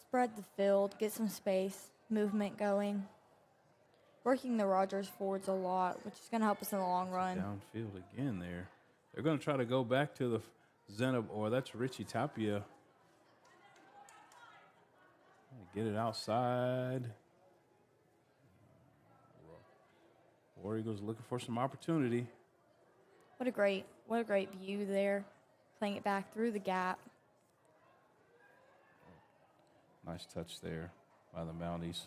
H: spread the field, get some space, movement going. Working the Rogers forwards a lot, which is going to help us in the long run.
G: Downfield again there. They're going to try to go back to the that's Richie Tapia. Get it outside. War Eagles looking for some opportunity.
H: What a great view there. Playing it back through the gap.
G: Nice touch there by the Mounties.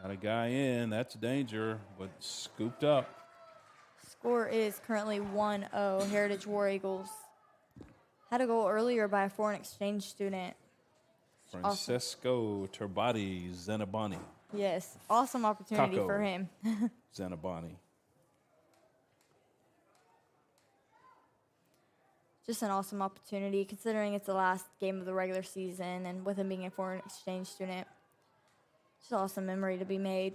G: Got a guy in. That's danger, but scooped up.
H: Score is currently 1-0, Heritage War Eagles. Had a goal earlier by a foreign exchange student.
G: Francesco Turbati Zanabani.
H: Yes, awesome opportunity
G: Taco
H: for him.
G: Zanabani.
H: Just an awesome opportunity considering it's the last game of the regular season and with him being a foreign exchange student. Just an awesome memory to be made.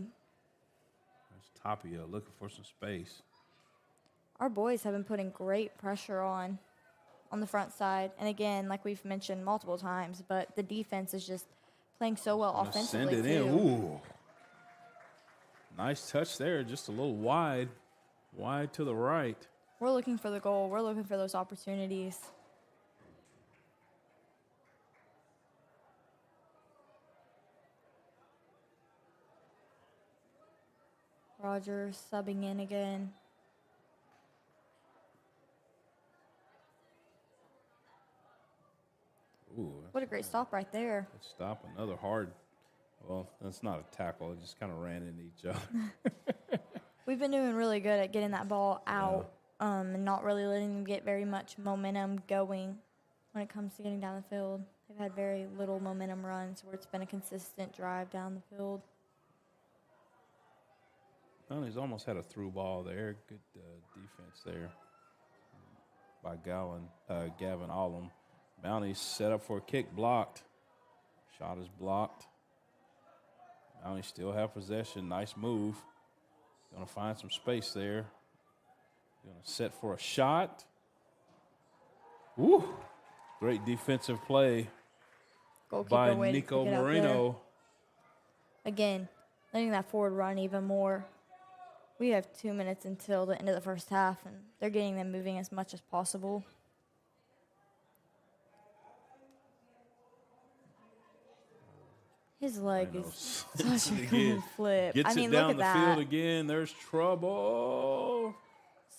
G: There's Tapia looking for some space.
H: Our boys have been putting great pressure on the front side. And again, like we've mentioned multiple times, but the defense is just playing so well offensively,
G: Send it
H: too.
G: in. Ooh. Nice touch there, just a little wide to the right.
H: We're looking for the goal. We're looking for those opportunities. Rogers subbing in again.
G: Ooh,
H: What a great stop right there.
G: good stop. Another hard. Well, that's not a tackle. It just kind of ran into each other.
H: We've been doing really good at getting that ball out and not really letting them get very much momentum going when it comes to getting down the field. They've had very little momentum runs where it's been a consistent drive down the field.
G: Well, he's almost had a through ball there. Good defense there by Gavin Allum. Mounties set up for a kick, blocked. Shot is blocked. Mounties still have possession. Nice move. Going to find some space there. Going to set for a shot. Woo! Great defensive play
H: Goalkeeper
G: by
H: waiting to
G: Nico
H: get out there.
G: Moreno.
H: Again, letting that forward run even more. We have 2 minutes until the end of the first half, and they're getting them moving as much as possible. His leg is such a good flip.
G: Gets
H: I mean,
G: it down
H: look
G: the
H: at
G: field
H: that.
G: again. There's trouble.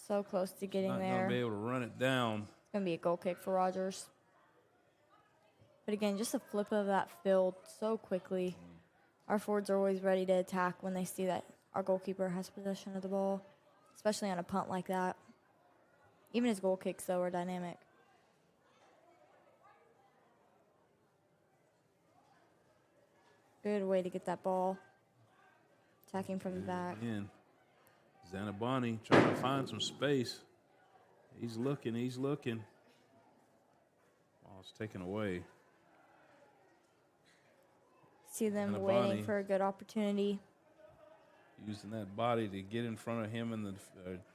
H: So close to getting
G: Not
H: there.
G: going to be able to run it down.
H: It's going to be a goal kick for Rogers. But again, just a flip of that field so quickly. Our forwards are always ready to attack when they see that our goalkeeper has possession of the ball, especially on a punt like that. Even his goal kicks, though, are dynamic. Good way to get that ball. Attacking from the back.
G: Again, Zanabani trying to find some space. He's looking. Ball's taken away.
H: See them
G: Zanabani.
H: waiting for a good opportunity.
G: Using that body to get in front of him and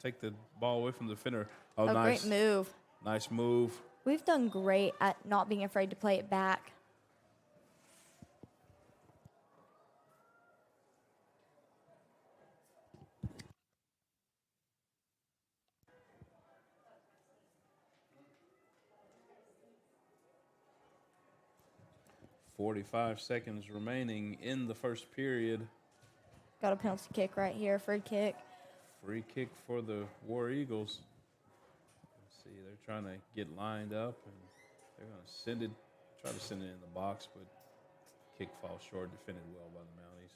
G: take the ball away from the defender. Oh,
H: A
G: nice.
H: great move.
G: Nice move.
H: We've done great at not being afraid to play it back.
G: .45 seconds remaining in the first period.
H: Got a penalty kick right here, free kick.
G: Free kick for the War Eagles. Let's see, they're trying to get lined up, and they're going to try to send it in the box, but kick falls short, defended well by the Mounties.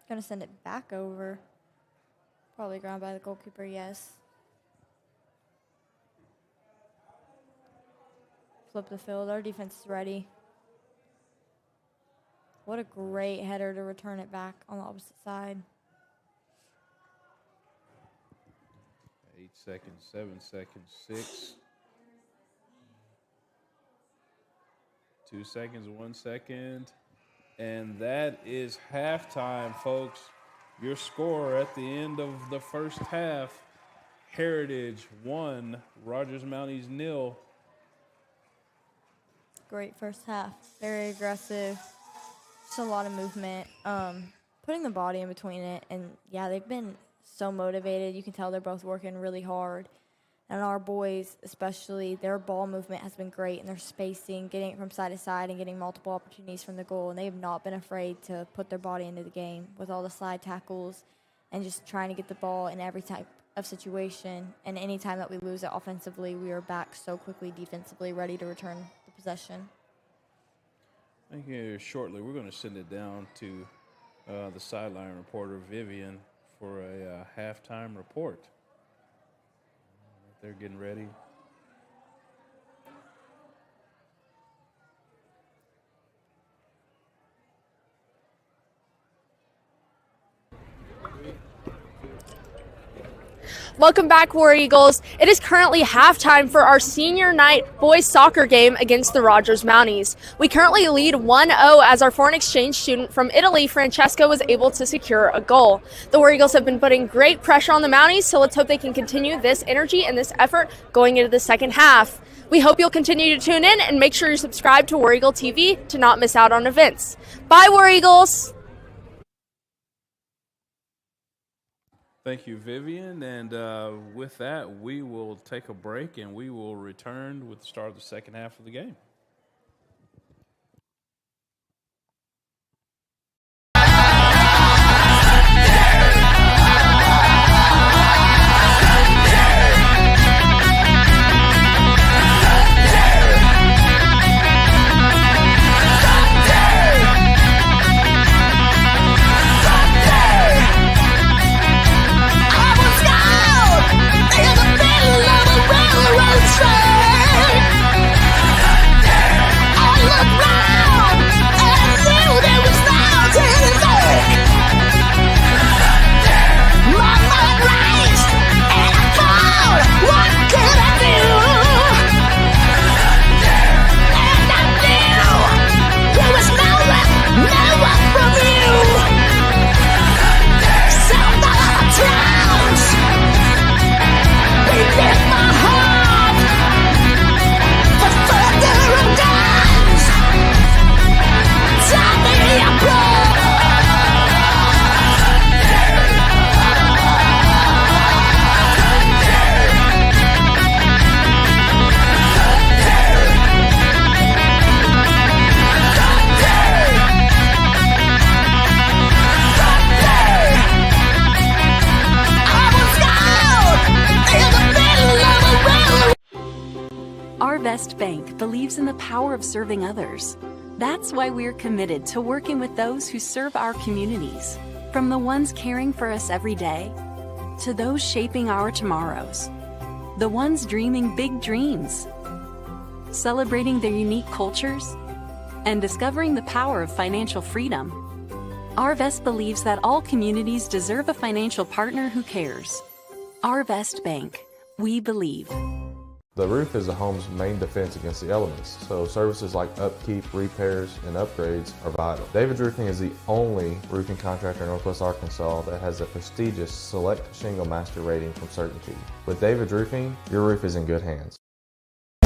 H: Gonna send it back over. Probably ground by the goalkeeper, yes. Flip the field, our defense is ready. What a great header to return it back on the opposite side.
G: 8 seconds, 7 seconds, 6. 2 seconds, 1 second. And that is halftime, folks. Your score at the end of the first half. Heritage 1, Rogers Mounties 0.
H: Great first half. Very aggressive. Just a lot of movement. Putting the body in between it. And, yeah, they've been so motivated. You can tell they're both working really hard. And our boys, especially, their ball movement has been great, and their spacing, getting it from side to side and getting multiple opportunities from the goal. And they have not been afraid to put their body into the game with all the slide tackles and just trying to get the ball in every type of situation. And any time that we lose it offensively, we are back so quickly defensively, ready to return the possession.
G: I think here shortly we're going to send it down to the sideline reporter, Vivian, for a halftime report. They're getting ready.
I: Welcome back, War Eagles. It is currently halftime for our senior night boys soccer game against the Rogers Mounties. We currently lead 1-0 as our foreign exchange student from Italy, Francesco, was able to secure a goal. The War Eagles have been putting great pressure on the Mounties, so let's hope they can continue this energy and this effort going into the second half. We hope you'll continue to tune in and make sure you subscribe to War Eagle TV to not miss out on events. Bye, War Eagles!
G: Thank you, Vivian. And with that, we will take a break and we will return with the start of the second half of the game.
A: Best Bank believes in the power of serving others. That's why we're committed to working with those who serve our communities, from the ones caring for us every day to those shaping our tomorrows, the ones dreaming big dreams, celebrating their unique cultures, and discovering the power of financial freedom. Arvest believes that all communities deserve a financial partner who cares. Arvest Bank, we believe.
B: The roof is a home's main defense against the elements, so services like upkeep, repairs, and upgrades are vital. David's Roofing is the only roofing contractor in Northwest Arkansas that has a prestigious Select Shingle Master rating from Certainty. With David's Roofing, your roof is in good hands.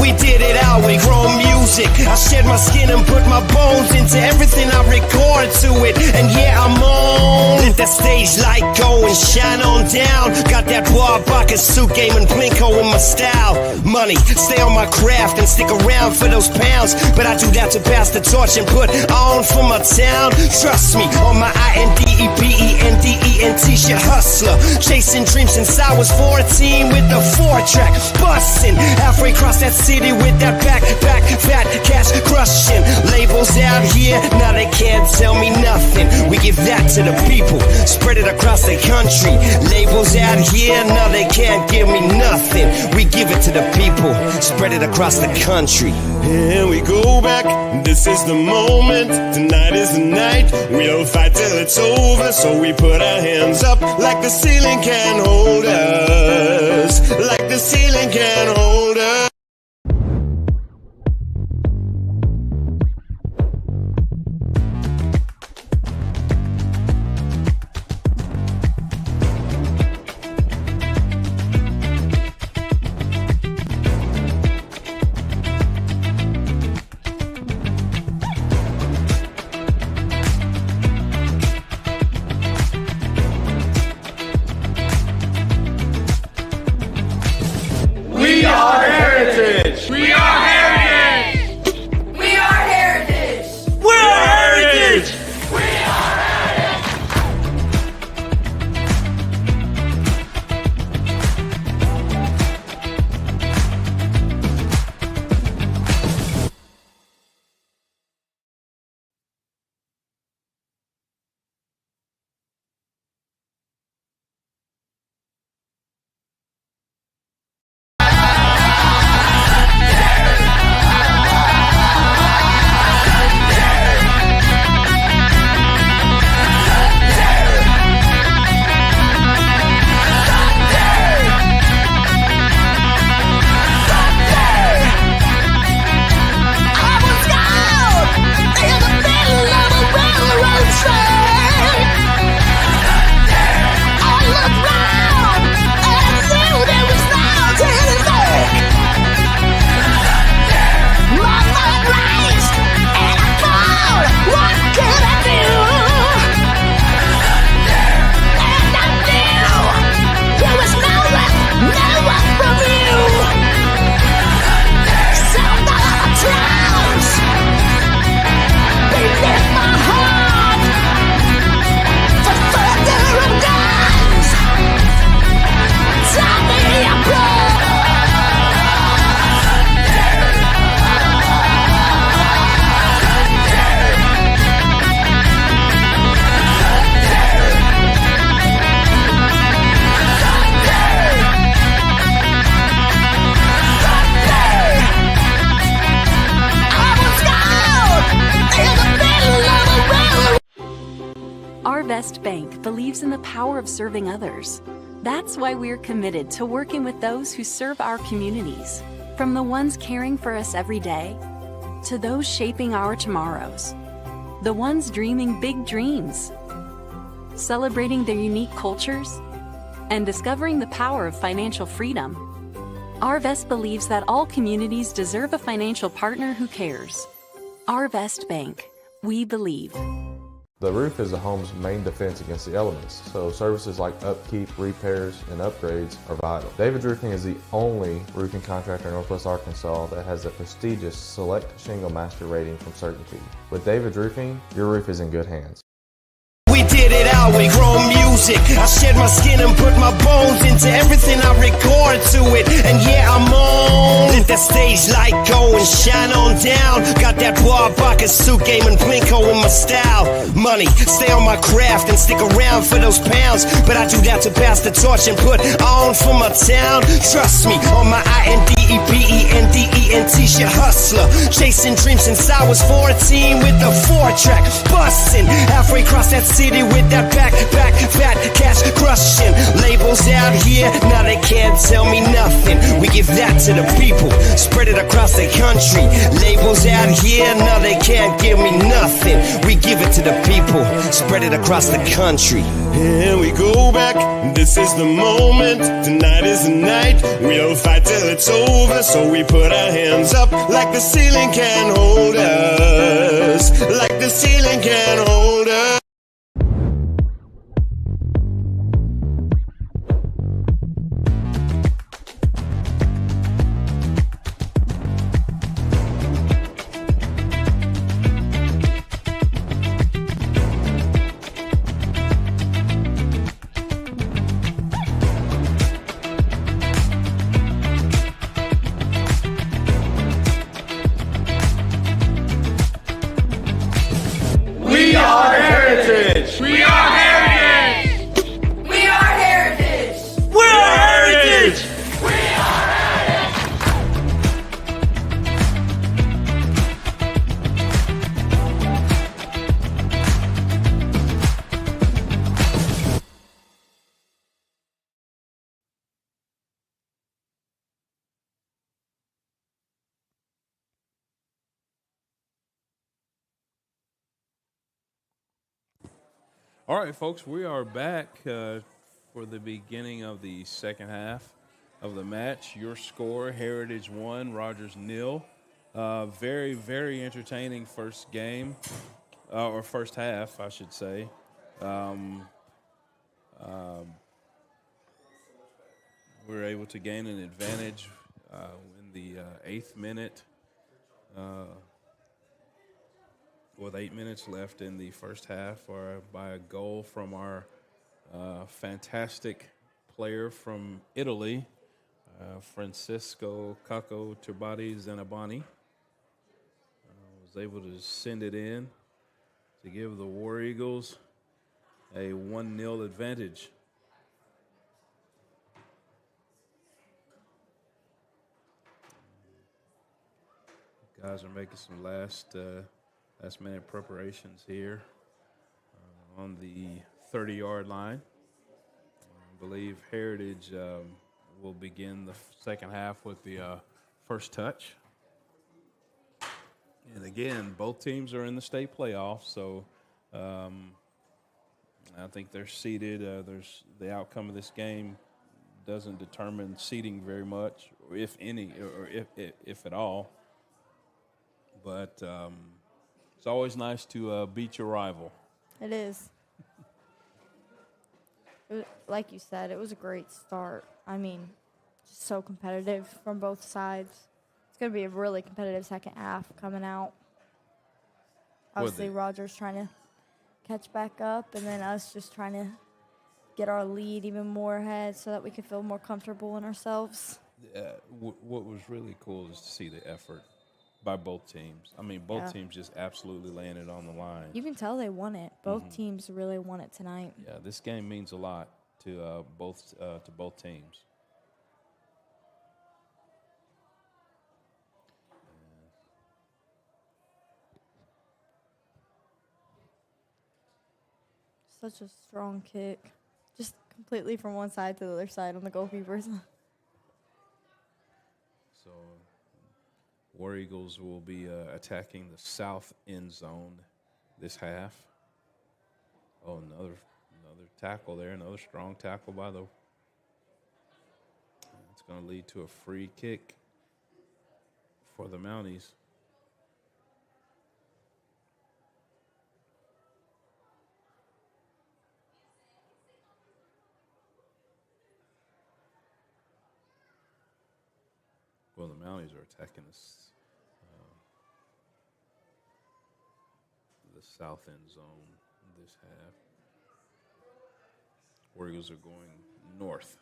C: We did it our way, grown music. I shed my skin and put my bones into everything I record to it. And yeah, I'm on. Let that stage light go and shine on down. Got that Warbaka suit game and Plinko in my style. Money, stay on my craft and stick around for those pounds. But I do that to pass the torch and put on for my town. Trust me, on my INDEPENDENT shit hustler. Chasing dreams since I was 14 with the 4-track. Bustin' halfway across that city with that back, fat cash crushing. Labels out here, now they can't tell me nothing. We give that to the people, spread it across the country. Labels out here, now they can't give me nothing. We give it to the people, spread it across the country.
D: Here we go back, this is the moment. Tonight is the night, we'll fight till it's over. So we put our hands up like the ceiling can hold us. Like the ceiling can hold us.
A: Vest Bank believes in the power of serving others. That's why we're committed to working with those who serve our communities, from the ones caring for us every day to those shaping our tomorrows, the ones dreaming big dreams, celebrating their unique cultures, and discovering the power of financial freedom. Vest believes that all communities deserve a financial partner who cares. Vest Bank, we believe.
B: The roof is a home's main defense against the elements, so services like upkeep, repairs, and upgrades are vital. David's Roofing is the only roofing contractor in Northwest Arkansas that has a prestigious Select Shingle Master rating from Certainty. With David's Roofing, your roof is in good hands.
C: We did it our way, grown music. I shed my skin and put my bones into everything I record to it. And yeah, I'm on. Let that stage light go and shine on down. Got that bar bucket suit game and Plinko in my style. Money, stay on my craft and stick around for those pounds. But I do that to pass the torch and put on for my town. Trust me, on my INDEPENDENT shit hustler. Chasing dreams since I was 14 with the 4-track. Bustin' halfway across that city with that back, fat cash crushing. Labels out here, now they can't tell me nothing. We give that to the people, spread it across the country. Labels out here, now they can't give me nothing. We give it to the people, spread it across the country.
D: Here we go back, this is the moment. Tonight is the night, we'll fight till it's over. So we put our hands up like the ceiling can hold us. Like the ceiling can hold us.
E: We are heritage. We are heritage.
F: We are heritage.
E: We are heritage.
G: All right, folks, we are back for the beginning of the second half of the match. Your score, Heritage 1, Rogers 0. Very, very entertaining first game, or first half, I should say. We were able to gain an advantage in the 8th minute. With 8 minutes left in the first half, or by a goal from our fantastic player from Italy, Francisco Caco Turbati Zanabani. Was able to send it in to give the War Eagles a 1-0 advantage. Guys are making some last-minute preparations here on the 30-yard line. I believe Heritage will begin the second half with the first touch. And again, both teams are in the state playoffs, so I think they're seeded. The outcome of this game doesn't determine seeding very much, or if any, or if at all. But it's always nice to beat your rival.
H: It is. Like you said, it was a great start. I mean, just so competitive from both sides. It's going to be a really competitive second half coming out. Obviously, Rogers trying to catch back up, and then us just trying to get our lead even more ahead so that we can feel more comfortable in ourselves.
G: What was really cool is to see the effort by both teams. I mean, both teams just absolutely laying it on the line.
H: You can tell they won it. Both teams really won it tonight.
G: Yeah, this game means a lot to both teams.
H: Such a strong kick. Just completely from one side to the other side on the goalkeepers.
G: So War Eagles will be attacking the south end zone this half. Oh, another tackle there, another strong tackle by the. It's going to lead to a free kick for the Mounties. Well, the Mounties are attacking the south end zone this half. War Eagles are going north.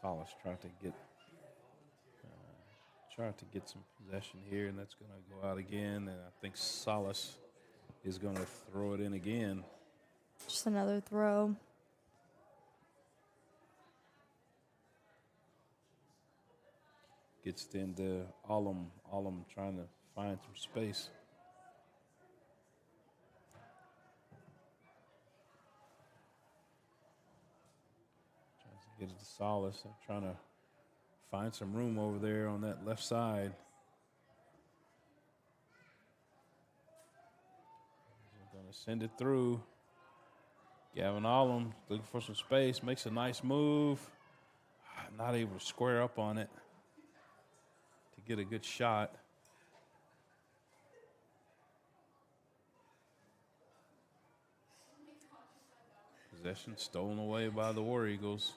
G: Solace tried to get some possession here, and that's going to go out again. And I think Solace is going to throw it in again.
H: Just another throw.
G: Gets into Allum trying to find some space. Tries to get it to Solace. They're trying to find some room over there on that left side. They're going to send it through. Gavin Allum looking for some space, makes a nice move. Not able to square up on it to get a good shot. Possession stolen away by the War Eagles.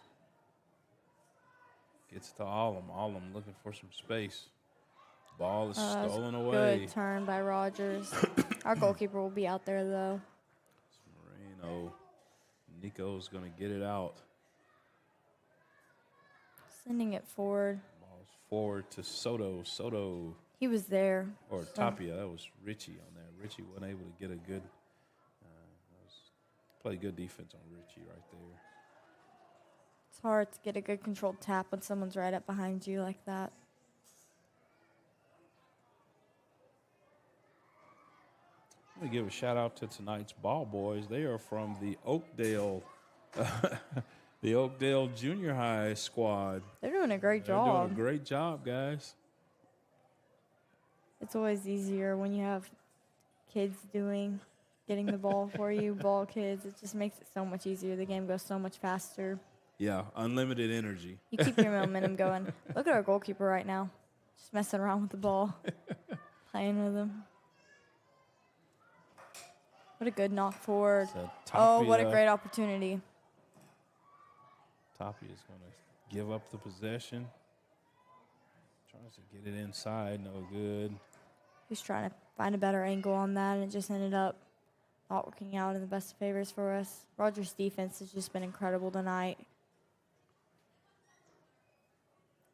G: Gets to Allum. Allum looking for some space. Ball is stolen away.
H: Good turn by Rogers. Our goalkeeper will be out there, though.
G: Moreno. Nico's going to get it out.
H: Sending it forward.
G: Ball's forward to Soto. Soto.
H: He was there.
G: Or Tapia. That was Richie on there. Richie wasn't able to get a good play good defense on Richie right there.
H: It's hard to get a good controlled tap when someone's right up behind you like that.
G: I'm going to give a shout out to tonight's ball boys. They are from the Oakdale Junior High squad.
H: They're doing a great job.
G: They're doing a great job, guys.
H: It's always easier when you have kids getting the ball for you, ball kids. It just makes it so much easier. The game goes so much faster.
G: Yeah, unlimited energy.
H: You keep your momentum going. Look at our goalkeeper right now. Just messing around with the ball. Playing with him. What a good knock forward. Oh, what a great opportunity.
G: Tapia is going to give up the possession. Tries to get it inside. No good.
H: He's trying to find a better angle on that, and it just ended up not working out in the best favors for us. Rogers' defense has just been incredible tonight.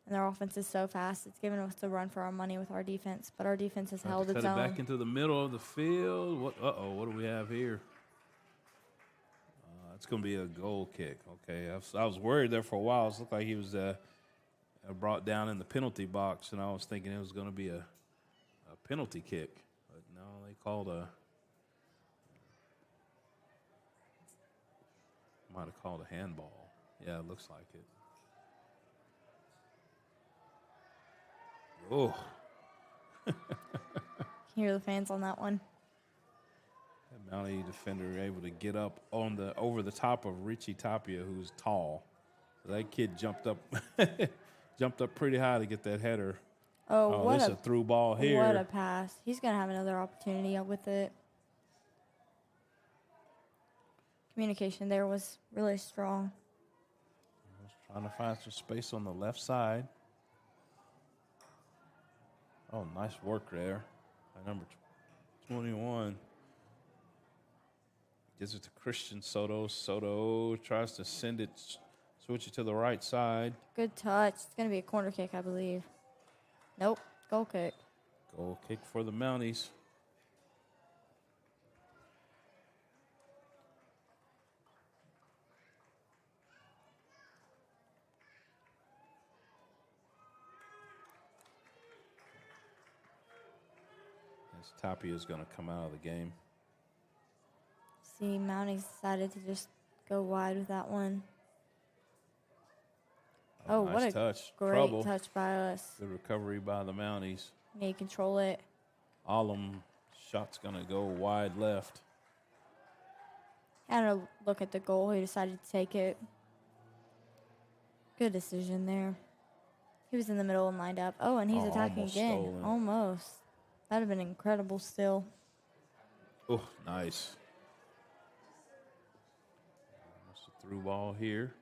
H: And their offense is so fast. It's given us a run for our money with our defense, but our defense has held its own.
G: Cut it back into the middle of the field. What do we have here? It's going to be a goal kick. Okay, I was worried there for a while. It looked like he was brought down in the penalty box, and I was thinking it was going to be a penalty kick. But no, they called might have called a handball. Yeah, it looks like it. Oh.
H: Can hear the fans on that one.
G: That Mountie defender able to get up over the top of Richie Tapia, who's tall. So that kid jumped up pretty high to get that header.
H: Oh, what
G: a through ball here.
H: What a pass. He's going to have another opportunity with it. Communication there was really strong.
G: Trying to find some space on the left side. Oh, nice work there by number 21. Gives it to Christian Soto. Soto tries to switch it to the right side.
H: Good touch. It's going to be a corner kick, I believe. Nope, goal kick.
G: Goal kick for the Mounties. As Tapia is going to come out of the game.
H: See, Mounties decided to just go wide with that one. Oh,
G: nice
H: what a
G: touch.
H: great
G: Trouble.
H: touch by us.
G: Good recovery by the Mounties.
H: May control it.
G: Alum shot's going to go wide left.
H: Had a look at the goal. He decided to take it. Good decision there. He was in the middle and lined up. Oh, and he's attacking
G: almost
H: again.
G: stolen.
H: Almost. That would have been incredible still.
G: Oh, nice. Almost a through ball here.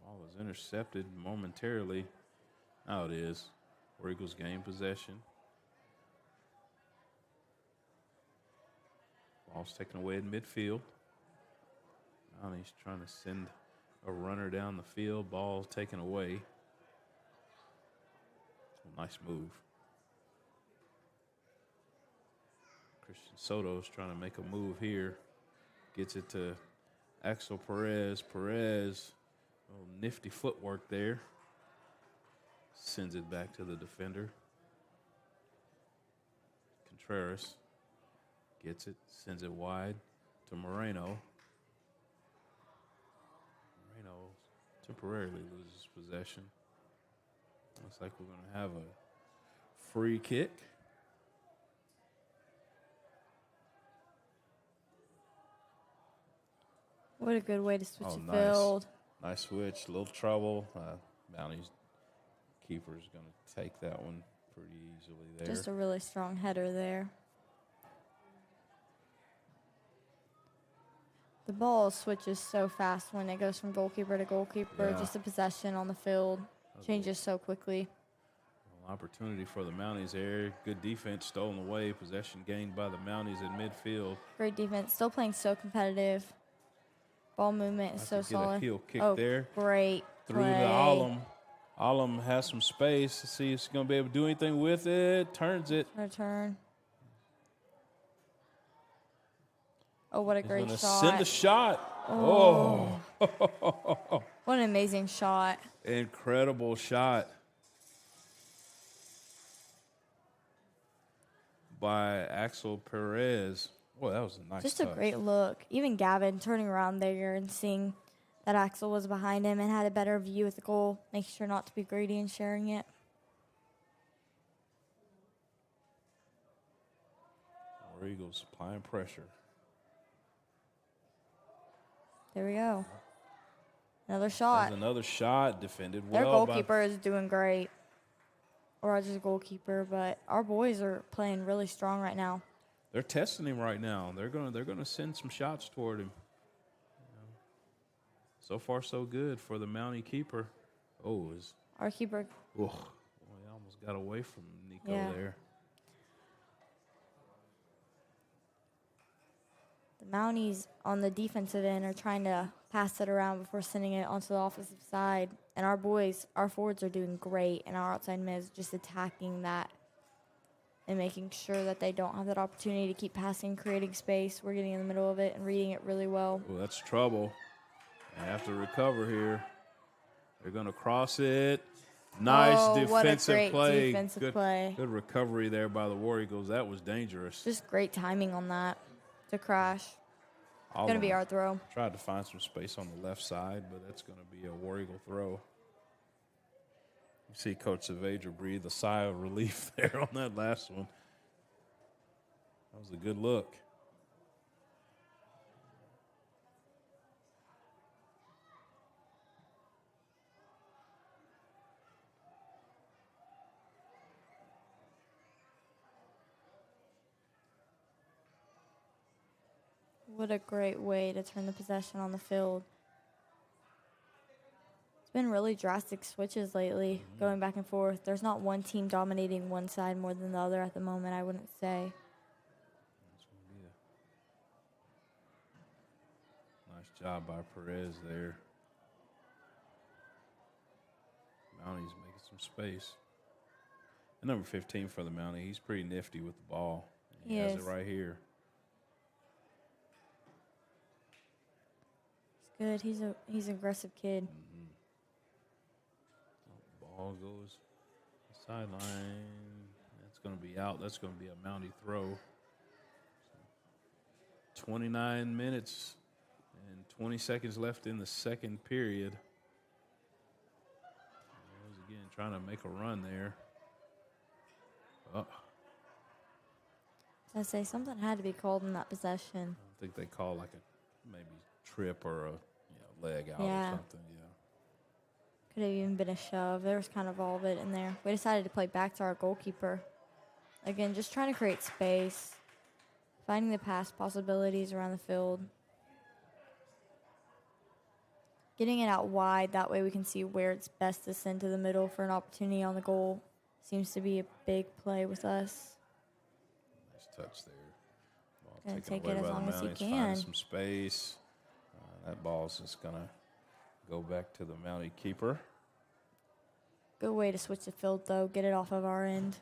G: Ball was intercepted momentarily. Now it is. War Eagles gain possession. Ball's taken away in midfield. Now he's trying to send a runner down the field. Ball taken away. Nice move. Christian Soto's trying to make a move here. Gets it to Axel Perez. Perez, little nifty footwork there. Sends it back to the defender. Contreras gets it, sends it wide to Moreno. Moreno temporarily loses possession. Looks like we're going to have a free kick.
H: What a good way to switch the
G: nice.
H: field.
G: Nice switch, a little trouble. Mounties keeper's going to take that one pretty easily there.
H: Just a really strong header there. The ball switches so fast when it goes from goalkeeper to goalkeeper.
G: Yeah.
H: Just the possession on the field changes so quickly.
G: Opportunity for the Mounties there. Good defense stolen away. Possession gained by the Mounties in midfield.
H: Great defense. Still playing so competitive. Ball movement is so solid.
G: A heel kick
H: oh,
G: there.
H: Great
G: Through
H: play.
G: the Alum. Alum has some space to see if he's going to be able to do anything with it. Turns it.
H: Return. Oh, what a
G: He's
H: great
G: gonna
H: shot.
G: Send a shot. Oh.
H: What an amazing shot.
G: Incredible shot by Axel Perez. Boy, that was a nice
H: Just
G: touch.
H: a great look. Even Gavin turning around there and seeing that Axel was behind him and had a better view of the goal, making sure not to be greedy and sharing it.
G: War Eagles applying pressure.
H: There we go. Another shot.
G: There's another shot defended well.
H: Their goalkeeper is doing great. Rogers' goalkeeper, but our boys are playing really strong right now.
G: They're testing him right now. They're gonna send some shots toward him. So far, so good for the Mountie keeper. Oh,
H: Our keeper.
G: Boy, he almost got away from Nico there.
H: The Mounties on the defensive end are trying to pass it around before sending it onto the offensive side. And our boys, our forwards are doing great, and our outside mids just attacking that and making sure that they don't have that opportunity to keep passing, creating space. We're getting in the middle of it and reading it really well.
G: Oh, that's trouble. They have to recover here. They're going to cross it. Nice defensive
H: what a great
G: play.
H: Defensive play.
G: Good recovery there by the War Eagles. That was dangerous.
H: Just great timing on that to crash. Going to be our throw.
G: Tried to find some space on the left side, but that's going to be a War Eagle throw. You see Coach Saavedra breathe a sigh of relief there on that last one. That was a good look.
H: What a great way to turn the possession on the field. It's been really drastic switches lately, going back and forth. There's not one team dominating one side more than the other at the moment, I wouldn't say.
G: Nice job by Perez there. Mounties making some space. And number 15 for the Mountie, he's pretty nifty with the ball. He has it right here.
H: Good. He's an aggressive kid.
G: Ball goes sideline. That's going to be out. That's going to be a Mountie throw. 29 minutes and 20 seconds left in the second period. Rose again trying to make a run there.
H: I say something had to be called in that possession.
G: I think they call like a maybe trip or a leg out or something. Yeah.
H: Could have even been a shove. There was kind of all of it in there. We decided to play back to our goalkeeper. Again, just trying to create space, finding the pass possibilities around the field. Getting it out wide, that way we can see where it's best to send to the middle for an opportunity on the goal. Seems to be a big play with us.
G: Nice touch there. Ball
H: Gonna
G: taken
H: take
G: away
H: it as
G: by the
H: long as he
G: Mounties,
H: can.
G: finding some space. That ball's just going to go back to the Mountie keeper.
H: Good way to switch the field, though. Get it off of our end.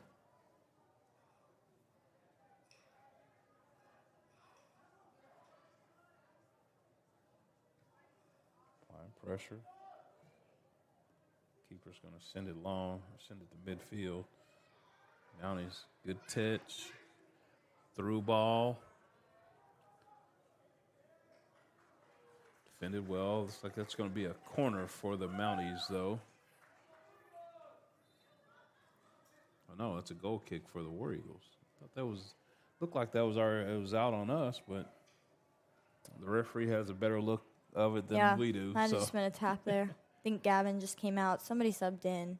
G: Applying pressure. Keeper's going to send it long, or send it to midfield. Mounties, good touch. Through ball. Defended well. Looks like that's going to be a corner for the Mounties, though. Oh, no, it's a goal kick for the War Eagles. Thought that looked like that was it was out on us, but the referee has a better look of it than we do.
H: Might have just been a tap there. I think Gavin just came out. Somebody subbed in.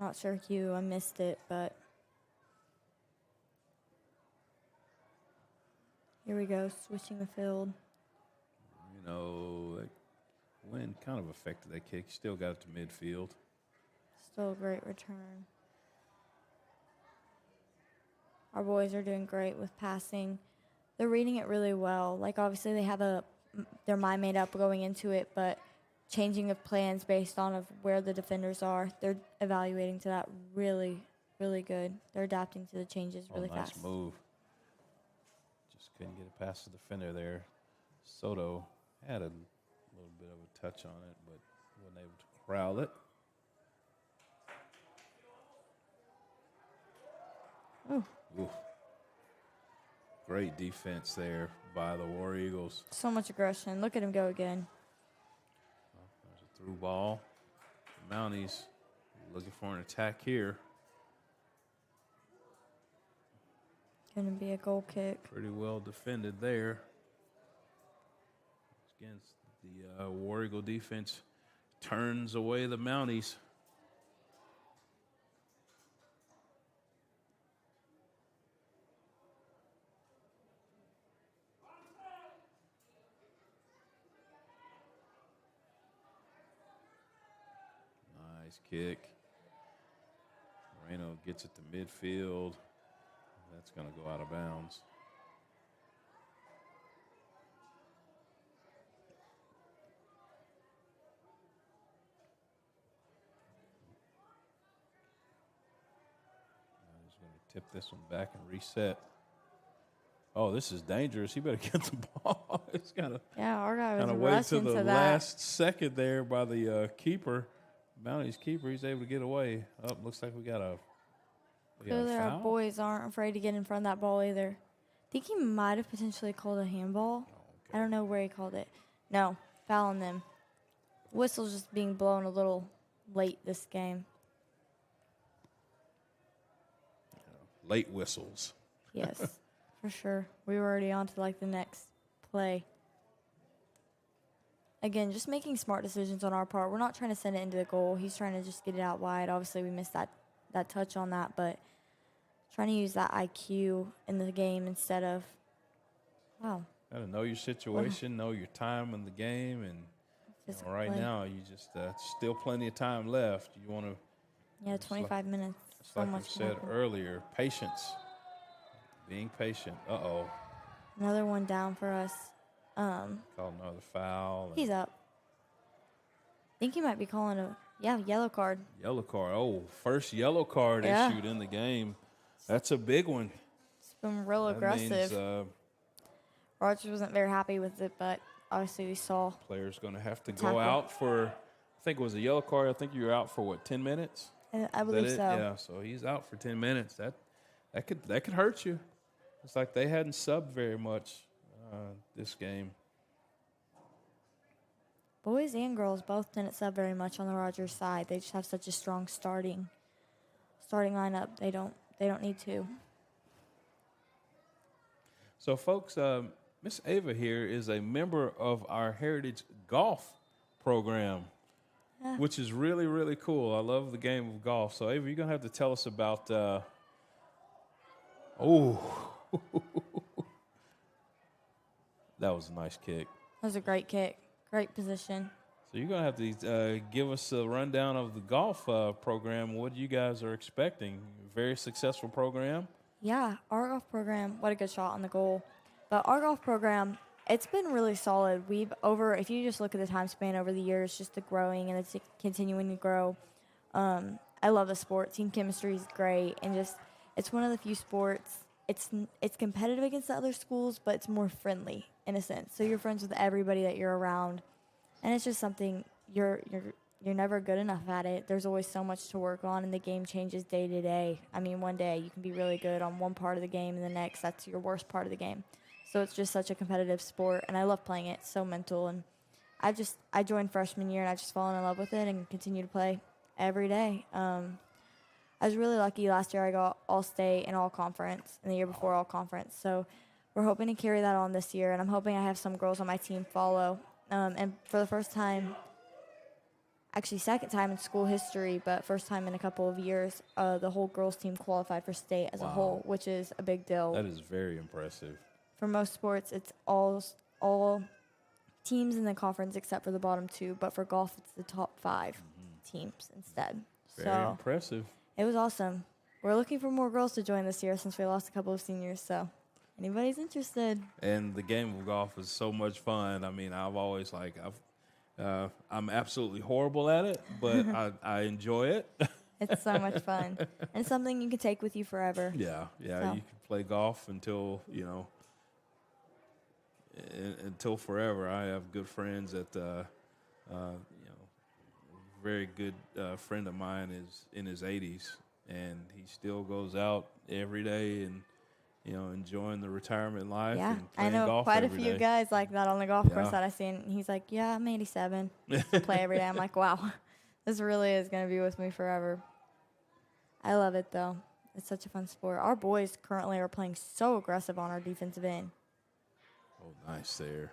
H: Not sure who. I missed it, but here we go, switching the field.
G: You know, that wind kind of affected that kick. Still got it to midfield.
H: Still a great return. Our boys are doing great with passing. They're reading it really well. Like, obviously, they have their mind made up going into it, but changing of plans based on of where the defenders are, they're evaluating to that really, really good. They're adapting to the changes really fast.
G: Nice move. Just couldn't get it past the defender there. Soto had a little bit of a touch on it, but wasn't able to corral it. Ooh. Great defense there by the War Eagles.
H: So much aggression. Look at him go again.
G: There's a through ball. The Mounties looking for an attack here.
H: Going to be a goal kick.
G: Pretty well defended there. Against the War Eagle defense turns away the Mounties. Nice kick. Moreno gets it to midfield. That's going to go out of bounds. He's going to tip this one back and reset. Oh, this is dangerous. He better get the ball. It's got to
H: our guy was
G: wait
H: rushing
G: till the
H: to that.
G: last second there by the keeper. Mounties keeper, he's able to get away. Oh, looks like we got a
H: Clearly our
G: foul.
H: boys aren't afraid to get in front of that ball either. I think he might have potentially called a handball. I don't know where he called it. No, foul on them. Whistle's just being blown a little late this game.
G: Late whistles.
H: Yes, for sure. We were already on to like the next play. Again, just making smart decisions on our part. We're not trying to send it into the goal. He's trying to just get it out wide. Obviously, we missed that touch on that, but trying to use that IQ in the game instead of, wow.
G: Got to know your situation, know your time in the game, and right now you just still plenty of time left. You want to.
H: Yeah, 25 minutes.
G: It's
H: So
G: like
H: much
G: we said
H: happen.
G: earlier, patience. Being patient. Uh-oh.
H: Another one down for us.
G: Called another foul.
H: He's up. I think he might be calling a yellow card.
G: Yellow card. Oh, first yellow card
H: Yeah.
G: issued in the game. That's a big one.
H: It's been real
G: That
H: aggressive.
G: means,
H: Rogers wasn't very happy with it, but obviously we saw.
G: player's going to have to
H: Tackle.
G: go out for I think it was a yellow card. I think you were out for, 10 minutes?
H: I believe so.
G: Yeah, so he's out for 10 minutes. That could hurt you. It's like they hadn't subbed very much this game.
H: Boys and girls both didn't sub very much on the Rogers side. They just have such a strong starting lineup. They don't need to.
G: So, folks, Miss Ava here is a member of our Heritage Golf program, which is really, really cool. I love the game of golf. So, Ava, you're going to have to tell us about that was a nice kick.
H: That was a great kick. Great position.
G: So you're going to have to give us a rundown of the golf program, what you guys are expecting. Very successful program.
H: Yeah, our golf program, what a good shot on the goal. But our golf program, it's been really solid. If you just look at the time span over the years, just the growing and it's continuing to grow. I love the sport. Team chemistry is great. And just, it's one of the few sports, it's competitive against the other schools, but it's more friendly in a sense. So you're friends with everybody that you're around. And it's just something you're never good enough at it. There's always so much to work on, and the game changes day to day. I mean, one day you can be really good on one part of the game, and the next that's your worst part of the game. So it's just such a competitive sport, and I love playing it. It's so mental, and I joined freshman year, and I've just fallen in love with it and continue to play every day. I was really lucky last year. I got all-state and all-conference, and the year before all-conference. So we're hoping to carry that on this year, and I'm hoping I have some girls on my team follow. And for the first time, actually second time in school history, but first time in a couple of years, the whole girls team qualified for state as a whole, which is a big deal.
G: That is very impressive.
H: For most sports, it's all teams in the conference except for the bottom two, but for golf, it's the top 5 teams instead.
G: Very impressive.
H: It was awesome. We're looking for more girls to join this year since we lost a couple of seniors, so anybody's interested.
G: And the game of golf is so much fun. I mean, I've always I'm absolutely horrible at it, but I enjoy it.
H: It's so much fun. And it's something you can take with you forever.
G: Yeah.
H: So.
G: You can play golf until, until forever. I have good friends that, very good friend of mine is in his 80s, and he still goes out every day and, enjoying the retirement life.
H: Yeah,
G: and playing
H: I know
G: golf
H: quite a
G: every
H: few
G: day.
H: guys like that on the golf course that I've seen. And he's like, yeah, I'm 87. Play every day. I'm like, wow, this really is going to be with me forever. I love it, though. It's such a fun sport. Our boys currently are playing so aggressive on our defensive end.
G: Oh, nice there.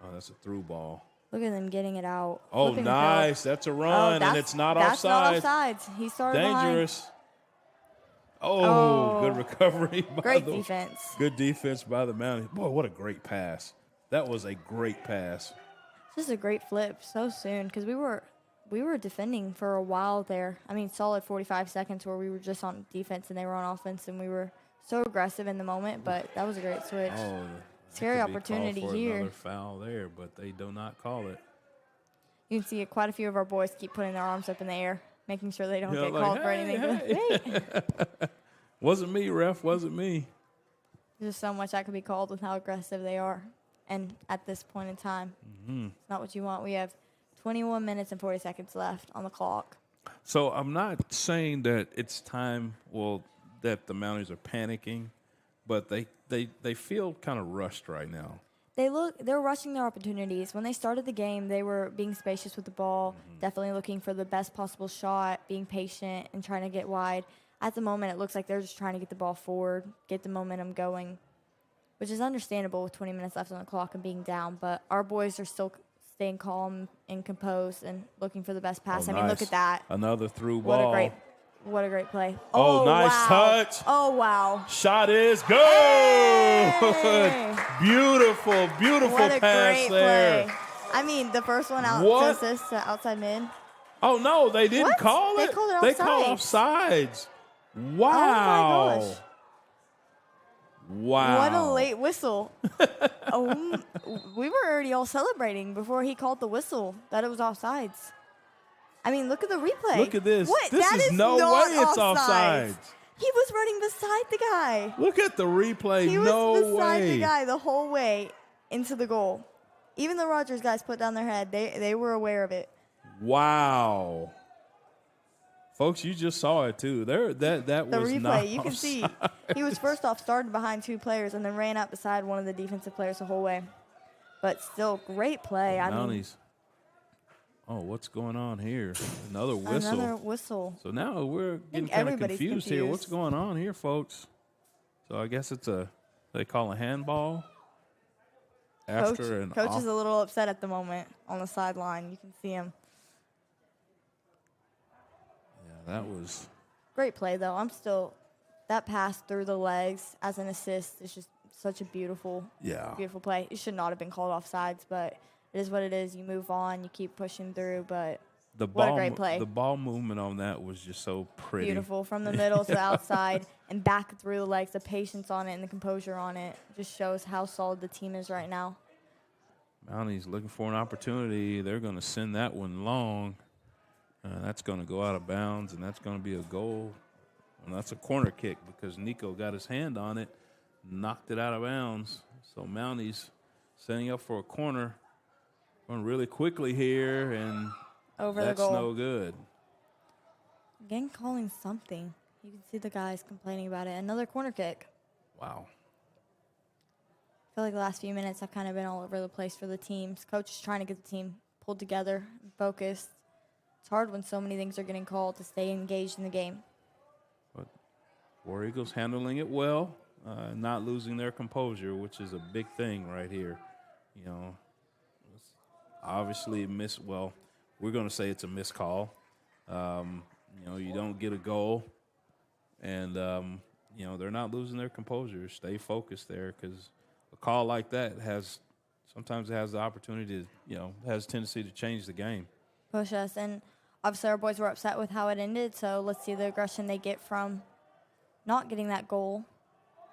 G: Oh, that's a through ball.
H: Look at them getting it out.
G: Oh,
H: Flipping the
G: nice.
H: field.
G: That's a run, and it's not
H: that's
G: offside.
H: That's not offsides. He started
G: Dangerous.
H: behind.
G: Oh, good recovery.
H: Great defense.
G: Good defense by the Mounties. Boy, what a great pass. That was a great pass.
H: Just a great flip so soon because we were defending for a while there. I mean, solid 45 seconds where we were just on defense and they were on offense, and we were so aggressive in the moment, but that was a great switch.
G: Oh,
H: scary opportunity
G: for
H: here.
G: Another foul there, but they do not call it.
H: You can see quite a few of our boys keep putting their arms up in the air, making sure they don't get
G: like,
H: called for anything.
G: Hey. Wasn't me, ref. Wasn't me.
H: There's just so much that could be called with how aggressive they are. And at this point in time, it's not what you want. We have 21 minutes and 40 seconds left on the clock.
G: So I'm not saying that it's time, that the Mounties are panicking, but they feel kind of rushed right now.
H: They're rushing their opportunities. When they started the game, they were being spacious with the ball, definitely looking for the best possible shot, being patient and trying to get wide. At the moment, it looks like they're just trying to get the ball forward, get the momentum going, which is understandable with 20 minutes left on the clock and being down. But our boys are still staying calm and composed and looking for the best pass.
G: Oh,
H: I mean, look at that.
G: Another through ball.
H: What a great play.
G: Oh, nice
H: wow.
G: touch.
H: Oh, wow.
G: Shot is good.
H: Hey.
G: Beautiful
H: What a
G: pass
H: great
G: there.
H: play. I mean, the first one out
G: What?
H: to assist to outside mid.
G: Oh, no, they didn't
H: What?
G: call it.
H: They called it
G: They called offsides. Wow.
H: Oh, my gosh.
G: Wow.
H: What a late whistle. We were already all celebrating before he called the whistle that it was offsides. I mean, look at the replay.
G: Look at this.
H: What?
G: This
H: That
G: is no
H: not
G: way it's offsides.
H: He was running beside the guy.
G: Look at the replay.
H: He
G: no
H: was beside
G: way.
H: the guy the whole way into the goal. Even the Rogers guys put down their head. They were aware of it.
G: Wow. Folks, you just saw it too. That
H: The
G: was
H: replay,
G: not
H: you can see
G: offside.
H: he was first off started behind 2 players and then ran up beside one of the defensive players the whole way. But still, great play. I mean,
G: Mounties. Oh, what's going on here? Another whistle.
H: another whistle.
G: So now we're getting kind of
H: everybody's
G: confused here. What's going on here, folks? So I guess it's they call a handball after an
H: Coach
G: off.
H: is a little upset at the moment on the sideline. You can see him.
G: Yeah, that was
H: Great play, though. That pass through the legs as an assist is just such a beautiful play. It should not have been called offsides, but it is what it is. You move on, you keep pushing through, but what a great play.
G: The ball movement on that was just so pretty.
H: Beautiful from the middle to the outside and back through the legs. The patience on it and the composure on it just shows how solid the team is right now.
G: Mounties looking for an opportunity. They're going to send that one long. That's going to go out of bounds, and that's going to be a goal. And that's a corner kick because Nico got his hand on it, knocked it out of bounds. So Mounties setting up for a corner. Going really quickly here, and
H: over
G: that's
H: the goal.
G: No good.
H: Again, calling something. You can see the guys complaining about it. Another corner kick.
G: Wow.
H: I feel like the last few minutes have kind of been all over the place for the teams. Coach is trying to get the team pulled together and focused. It's hard when so many things are getting called to stay engaged in the game.
G: But War Eagles handling it well, not losing their composure, which is a big thing right here. You know, it's obviously we're going to say it's a missed call. You know, you don't get a goal, and, you know, they're not losing their composure. Stay focused there because a call like that sometimes it has the opportunity to, you know, has a tendency to change the game.
H: Push us. And obviously our boys were upset with how it ended, so let's see the aggression they get from not getting that goal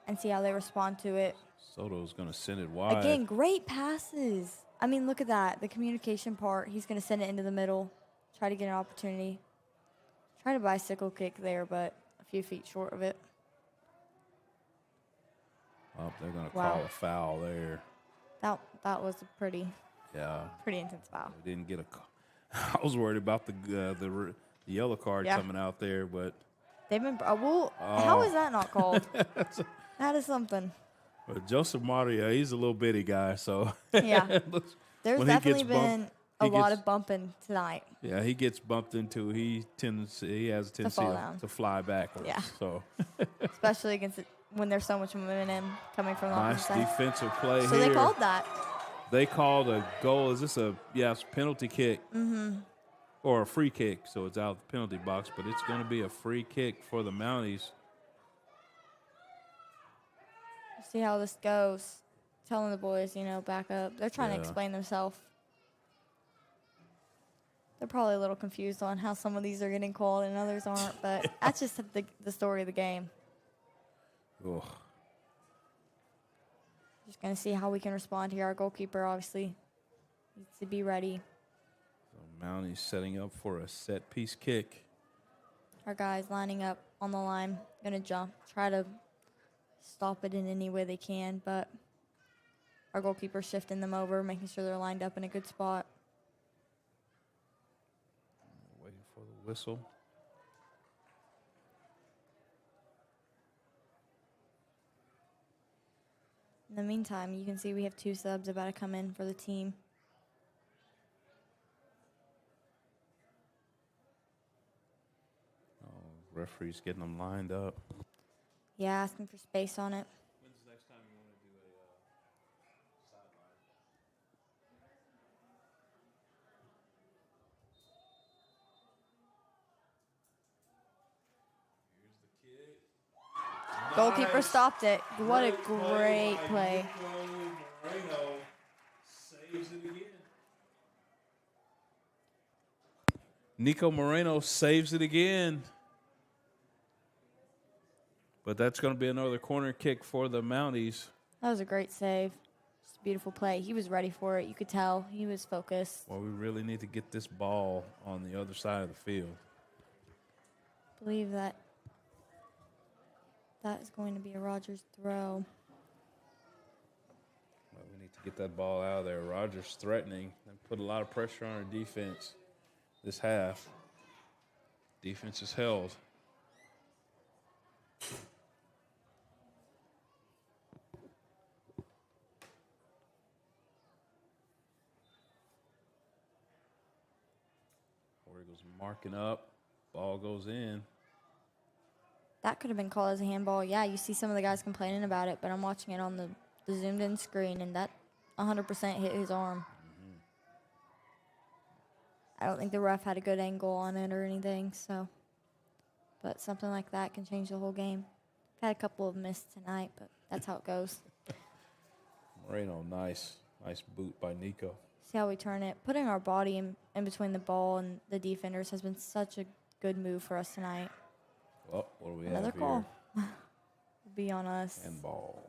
H: and see how they respond to it.
G: Soto's going to send it wide.
H: Again, great passes. I mean, look at that. The communication part. He's going to send it into the middle, try to get an opportunity. Try to bicycle kick there, but a few feet short of it.
G: Oh, they're going to call a foul there.
H: That was a pretty intense foul.
G: They didn't get a call. I was worried about the yellow card coming out there, but
H: they've been how is that not called? That is something.
G: But Joseph Maria, he's a little bitty guy, so
H: yeah. There's definitely been a lot of bumping tonight.
G: Yeah, he gets bumped into. He has a tendency to fly backwards.
H: Yeah.
G: So
H: especially when there's so much momentum coming from the opposite side.
G: Nice defensive play here.
H: So they called that.
G: They called a goal. Is this it's a penalty kick?
H: Mm-hmm.
G: Or a free kick, so it's out of the penalty box, but it's going to be a free kick for the Mounties.
H: See how this goes. Telling the boys, back up. They're trying to explain themselves. They're probably a little confused on how some of these are getting called and others aren't, but that's just the story of the game.
G: Ugh.
H: Just going to see how we can respond here. Our goalkeeper obviously needs to be ready.
G: So Mounties setting up for a set-piece kick.
H: Our guys lining up on the line, going to jump, try to stop it in any way they can, but our goalkeeper shifting them over, making sure they're lined up in a good spot.
G: Waiting for the whistle.
H: In the meantime, you can see we have 2 subs about to come in for the team.
G: Referee's getting them lined up.
H: Yeah, asking for space on it.
G: When's the next time you want to do a sideline? Here's the kick.
H: Goalkeeper stopped it. What a great play.
G: Moreno saves it again. Nico Moreno saves it again. But that's going to be another corner kick for the Mounties.
H: That was a great save. Just a beautiful play. He was ready for it. You could tell he was focused.
G: Well, we really need to get this ball on the other side of the field.
H: I believe that is going to be a Rogers throw.
G: Well, we need to get that ball out of there. Rogers threatening and put a lot of pressure on our defense. this half. Defense is held. War Eagles marking up. Ball goes in.
H: That could have been called as a handball. Yeah, you see some of the guys complaining about it, but I'm watching it on the zoomed-in screen, and that 100% hit his arm. I don't think the ref had a good angle on it or anything, so. But something like that can change the whole game. I've had a couple of missed tonight, but that's how it goes.
G: Moreno, nice boot by Nico.
H: See how we turn it. Putting our body in between the ball and the defenders has been such a good move for us tonight.
G: Well, what do we
H: Another
G: have
H: call.
G: here?
H: Will be on us.
G: And ball.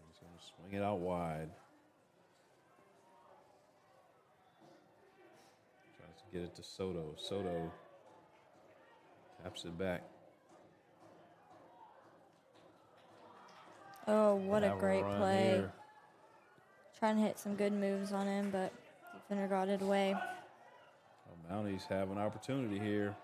G: He's going to swing it out wide. Tries to get it to Soto. Soto taps it back.
H: Oh, what a
G: Have
H: great
G: run
H: play.
G: here.
H: Trying to hit some good moves on him, but defender got it away.
G: Well, Mounties have an opportunity here.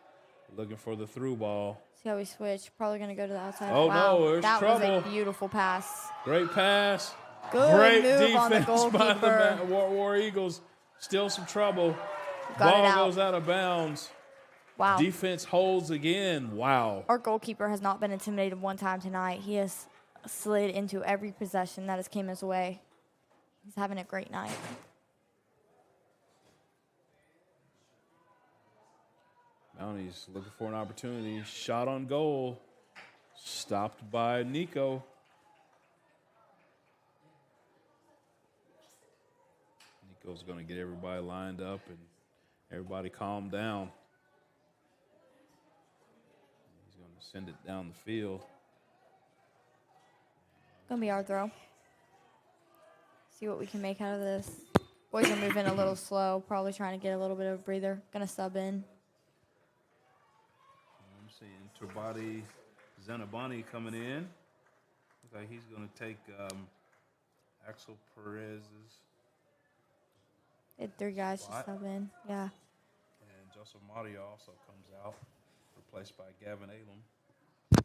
G: Looking for the through ball.
H: See how we switch. Probably going to go to the outside.
G: Oh,
H: wow,
G: no, there's
H: that
G: trouble.
H: was a beautiful pass.
G: Great pass.
H: Good
G: Great
H: move on the
G: defense by the
H: goalkeeper.
G: War Eagles. Still some trouble.
H: Got it
G: Ball
H: out.
G: goes out of bounds.
H: Wow.
G: Defense holds again. Wow.
H: Our goalkeeper has not been intimidated one time tonight. He has slid into every possession that has came his way. He's having a great night.
G: Mounties looking for an opportunity. Shot on goal. Stopped by Nico. Nico's going to get everybody lined up and everybody calm down. He's going to send it down the field.
H: Gonna be our throw. See what we can make out of this. Boys are moving a little slow, probably trying to get a little bit of a breather. Gonna sub in.
G: I'm seeing Turbati Zanabani coming in. Looks like he's going to take Axel Perez's.
H: They had 3 guys to sub in. Yeah.
G: And Joseph Mario also comes out, replaced by Gavin Alum.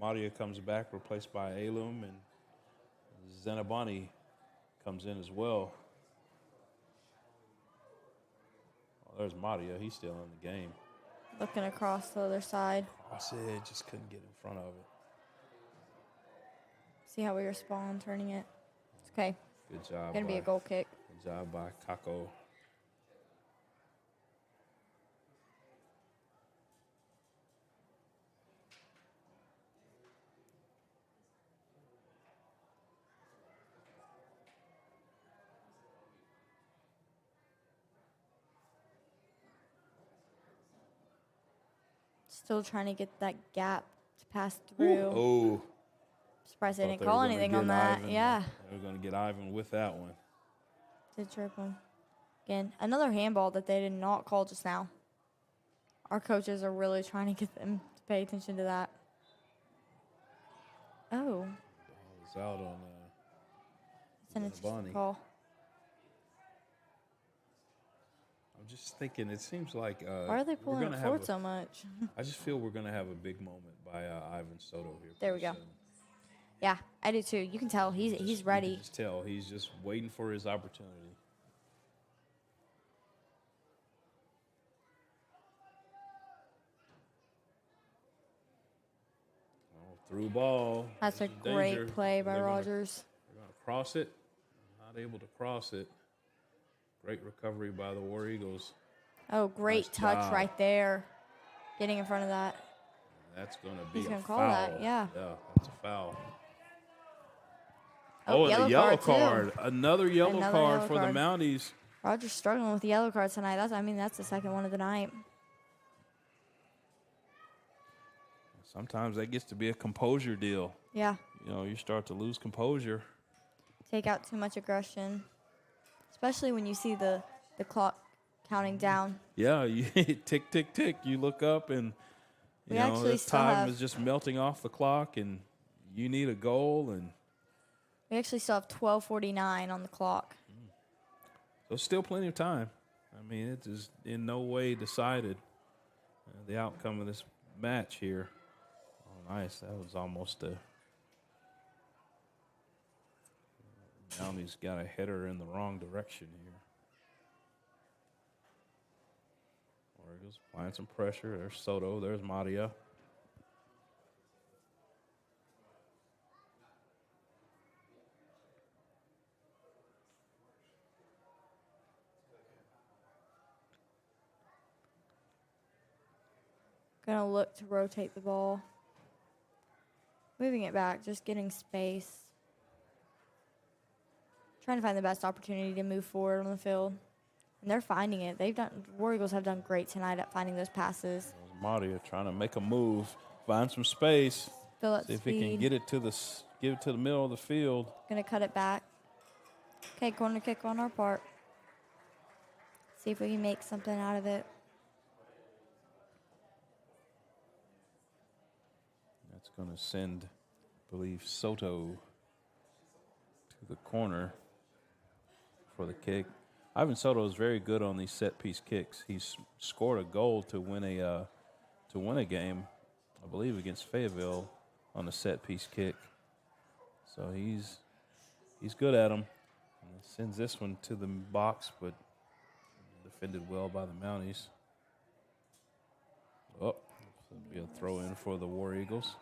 G: Mario comes back, replaced by Alum, and Zanabani comes in as well. Oh, there's Mario. He's still in the game.
H: Looking across the other side.
G: Cross it, just couldn't get in front of it.
H: See how we respond, turning it. It's okay.
G: Good job.
H: Gonna be a goal kick.
G: Good job by Kako.
H: Still trying to get that gap to pass through.
G: Oh.
H: Surprised they
G: Thought
H: didn't
G: they
H: call
G: were gonna
H: anything
G: get
H: on that.
G: Ivan.
H: Yeah.
G: They were going to get Ivan with that one.
H: Did trip him. Again, another handball that they did not call just now. Our coaches are really trying to get them to pay attention to that. Oh.
G: It's out on
H: It's an interesting
G: Bonnie.
H: call.
G: I'm just thinking, it seems like
H: Why are they pulling it forward so much?
G: I just feel we're going to have a big moment by Ivan Soto here.
H: There we
G: pretty
H: go.
G: soon.
H: Yeah, I do too. You can tell he's
G: You can
H: ready.
G: just tell he's just waiting for his opportunity. Oh, through ball.
H: That's a
G: There's some
H: great
G: danger.
H: play by
G: They're gonna-
H: Rogers.
G: They're going to cross it. Not able to cross it. Great recovery by the War Eagles.
H: Oh, great
G: Nice
H: touch
G: job.
H: right there. Getting in front of that.
G: That's going to be
H: He's
G: a
H: gonna
G: foul.
H: call that, yeah.
G: Yeah, that's a foul.
H: Oh,
G: and a yellow card.
H: too.
G: Another yellow
H: Another
G: card
H: yellow
G: for
H: card.
G: the Mounties.
H: Rogers struggling with the yellow cards tonight. That's the second one of the night.
G: Sometimes that gets to be a composure deal.
H: Yeah.
G: You know, you start to lose composure.
H: Take out too much aggression. Especially when you see the clock counting down.
G: Yeah, you tick, tick, tick. You look up and,
H: We
G: you know,
H: actually
G: this
H: still
G: time
H: have-
G: is just melting off the clock and you need a goal. And
H: We We actually still have 12:49 on the clock.
G: So still plenty of time. I mean, it is in no way decided the outcome of this match here. Oh, nice. That was almost a... Mounties got a header in the wrong direction here. Warriors applying some pressure. There's Soto. There's Madia.
H: Gonna look to rotate the ball. Moving it back, just getting space. Trying to find the best opportunity to move forward on the field. And they're finding it. War Eagles have done great tonight at finding those passes.
G: Madia trying to make a move, find some space.
H: Fill up
G: See if
H: speed.
G: he can get it to the middle of the field.
H: Gonna cut it back. Okay, corner kick on our part. See if we can make something out of it.
G: That's going to send, I believe, Soto to the corner for the kick. Ivan Soto is very good on these set-piece kicks. He's scored a goal to win a game, I believe, against Fayetteville on a set-piece kick. So he's good at them. And sends this one to the box, but defended well by the Mounties. Oh, it'll be a throw-in for the War Eagles.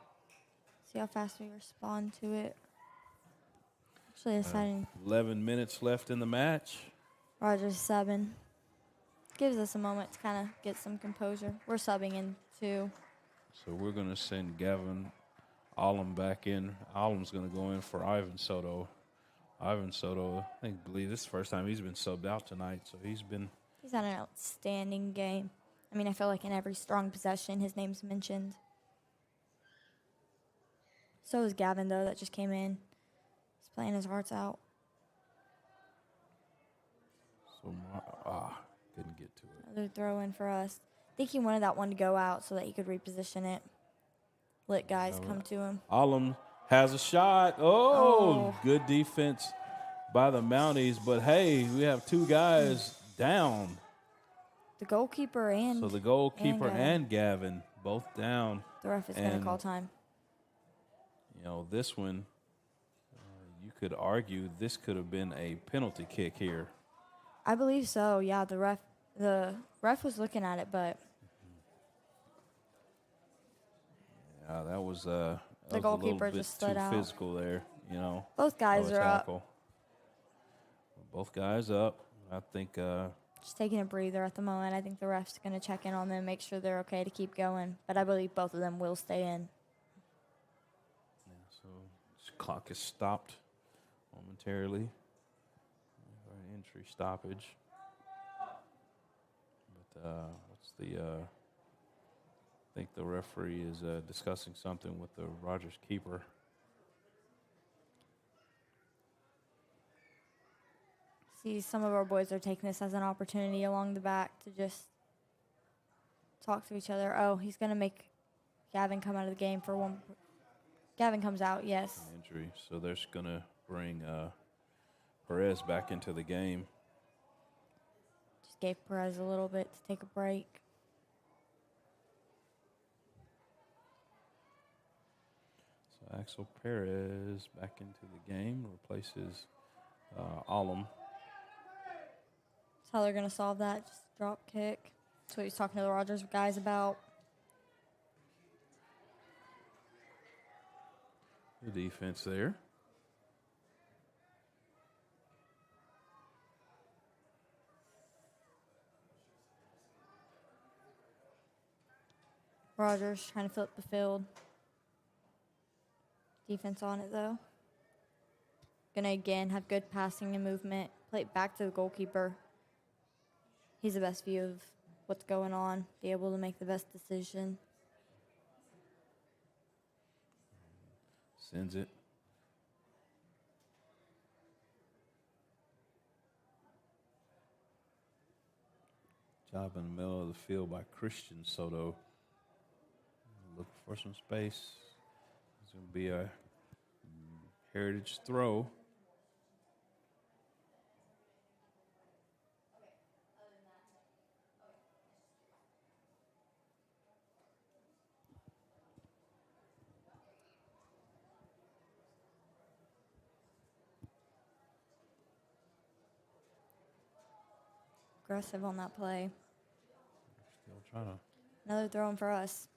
H: See how fast we respond to it. Actually, deciding
G: 11 minutes left in the match.
H: Rogers 7. Gives us a moment to kind of get some composure. We're subbing in 2.
G: So we're going to send Gavin Allum back in. Allum's going to go in for Ivan Soto. Ivan Soto, I believe this is the first time he's been subbed out tonight. So he's
H: had an outstanding game. I mean, I feel like in every strong possession, his name's mentioned. So is Gavin, though, that just came in. He's playing his hearts out.
G: So, couldn't get to it.
H: Another throw in for us. I think he wanted that one to go out so that he could reposition it. Let guys come to him.
G: Allum has a shot. Oh, good defense by the Mounties. But, hey, we have two guys down.
H: The goalkeeper and
G: So the goalkeeper and Gavin both down.
H: The ref is going to call time.
G: You know, this one, you could argue this could have been a penalty kick here.
H: I believe so. Yeah, the ref was looking at it, but
G: yeah, that was
H: the
G: was
H: goalkeeper
G: a little
H: just
G: bit
H: slid
G: too
H: out.
G: physical there. You know,
H: Both guys
G: of a
H: are up.
G: tackle. Both guys up. I think.
H: Just taking a breather at the moment. I think the ref's going to check in on them, make sure they're okay to keep going. But I believe both of them will stay in.
G: So this clock is stopped momentarily. Entry stoppage. But what's the? I think the referee is discussing something with the Rogers keeper.
H: See, some of our boys are taking this as an opportunity along the back to just talk to each other. Oh, he's going to make Gavin come out of the game for one. Gavin comes out, yes.
G: Injury. So they're just going to bring Perez back into the game.
H: Just gave Perez a little bit to take a break.
G: So Axel Perez back into the game, replaces Allum.
H: That's how they're going to solve that, just drop kick. That's what he's talking to the Rogers guys about.
G: The defense there.
H: Rogers trying to flip the field. Defense on it, though. Gonna, again, have good passing and movement. Play it back to the goalkeeper. He's the best view of what's going on. Be able to make the best decision.
G: Sends it. Job in the middle of the field by Christian Soto. Look for some space. It's going to be a Heritage throw.
H: aggressive on that play.
G: Still trying to.
H: Another throw in for us.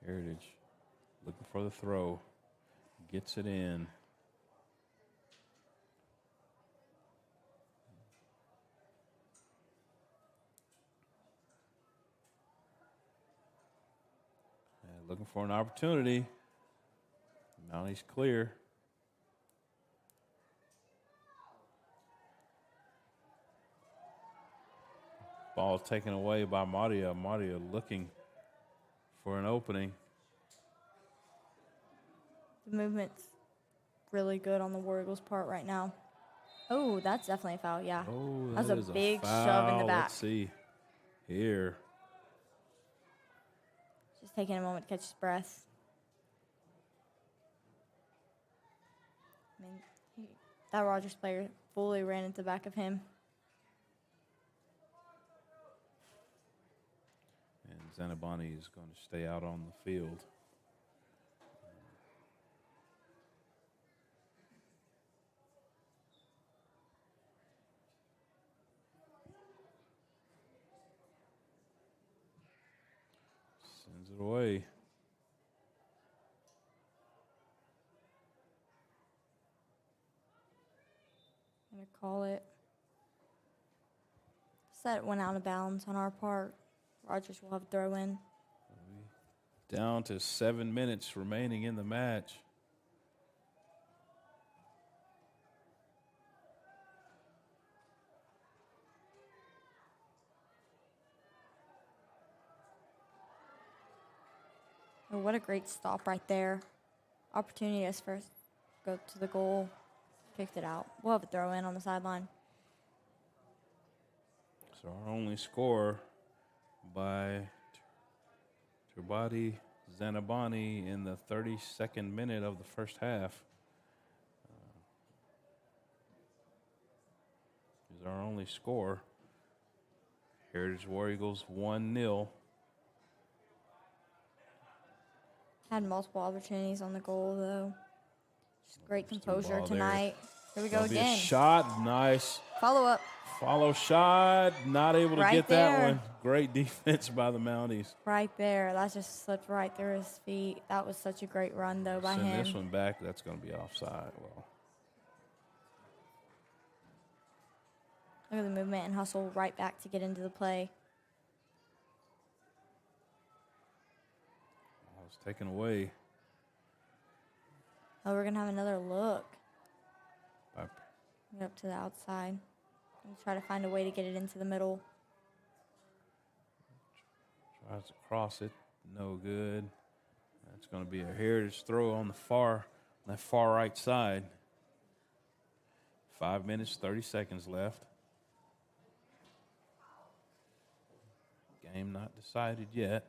G: Heritage looking for the throw. Gets it in. And looking for an opportunity. Mounties clear. Ball taken away by Madia. Madia looking for an opening.
H: The movement's really good on the War Eagles' part right now. Oh, that's definitely a foul, yeah.
G: Oh,
H: that
G: that
H: was
G: is
H: a big
G: foul.
H: shove in the back.
G: Let's see here.
H: Just taking a moment to catch his breath. I mean, that Rogers player fully ran into the back of him.
G: And Zanabani is going to stay out on the field. Sends it away.
H: I'm going to call it. Set went out of bounds on our part. Rogers will have a throw in.
G: Down to 7 minutes remaining in the match.
H: Oh, what a great stop right there. Opportunity us first go to the goal. Kicked it out. We'll have a throw in on the sideline.
G: So our only score by Turbati Zanabani in the 32nd minute of the first half. Is our only score. Heritage War Eagles 1-0.
H: Had multiple opportunities on the goal, though. Just great
G: There's
H: composure
G: ball there.
H: tonight. Here we go
G: Gonna be a
H: again.
G: shot, nice.
H: Follow up.
G: Follow shot, not able to
H: Right
G: get that
H: there.
G: one. Great defense by the Mounties.
H: Right there. That just slipped right through his feet. That was such a great run, though, by
G: Send
H: him.
G: this one back. That's going to be offside. Well,
H: Look at the movement and hustle right back to get into the play.
G: ball was taken away.
H: Oh, we're going to have another look.
G: By
H: Get up to the outside. And try to find a way to get it into the middle.
G: Tries to cross it, no good. That's going to be a Heritage throw on that far right side. 5 minutes, 30 seconds left. Game not decided yet.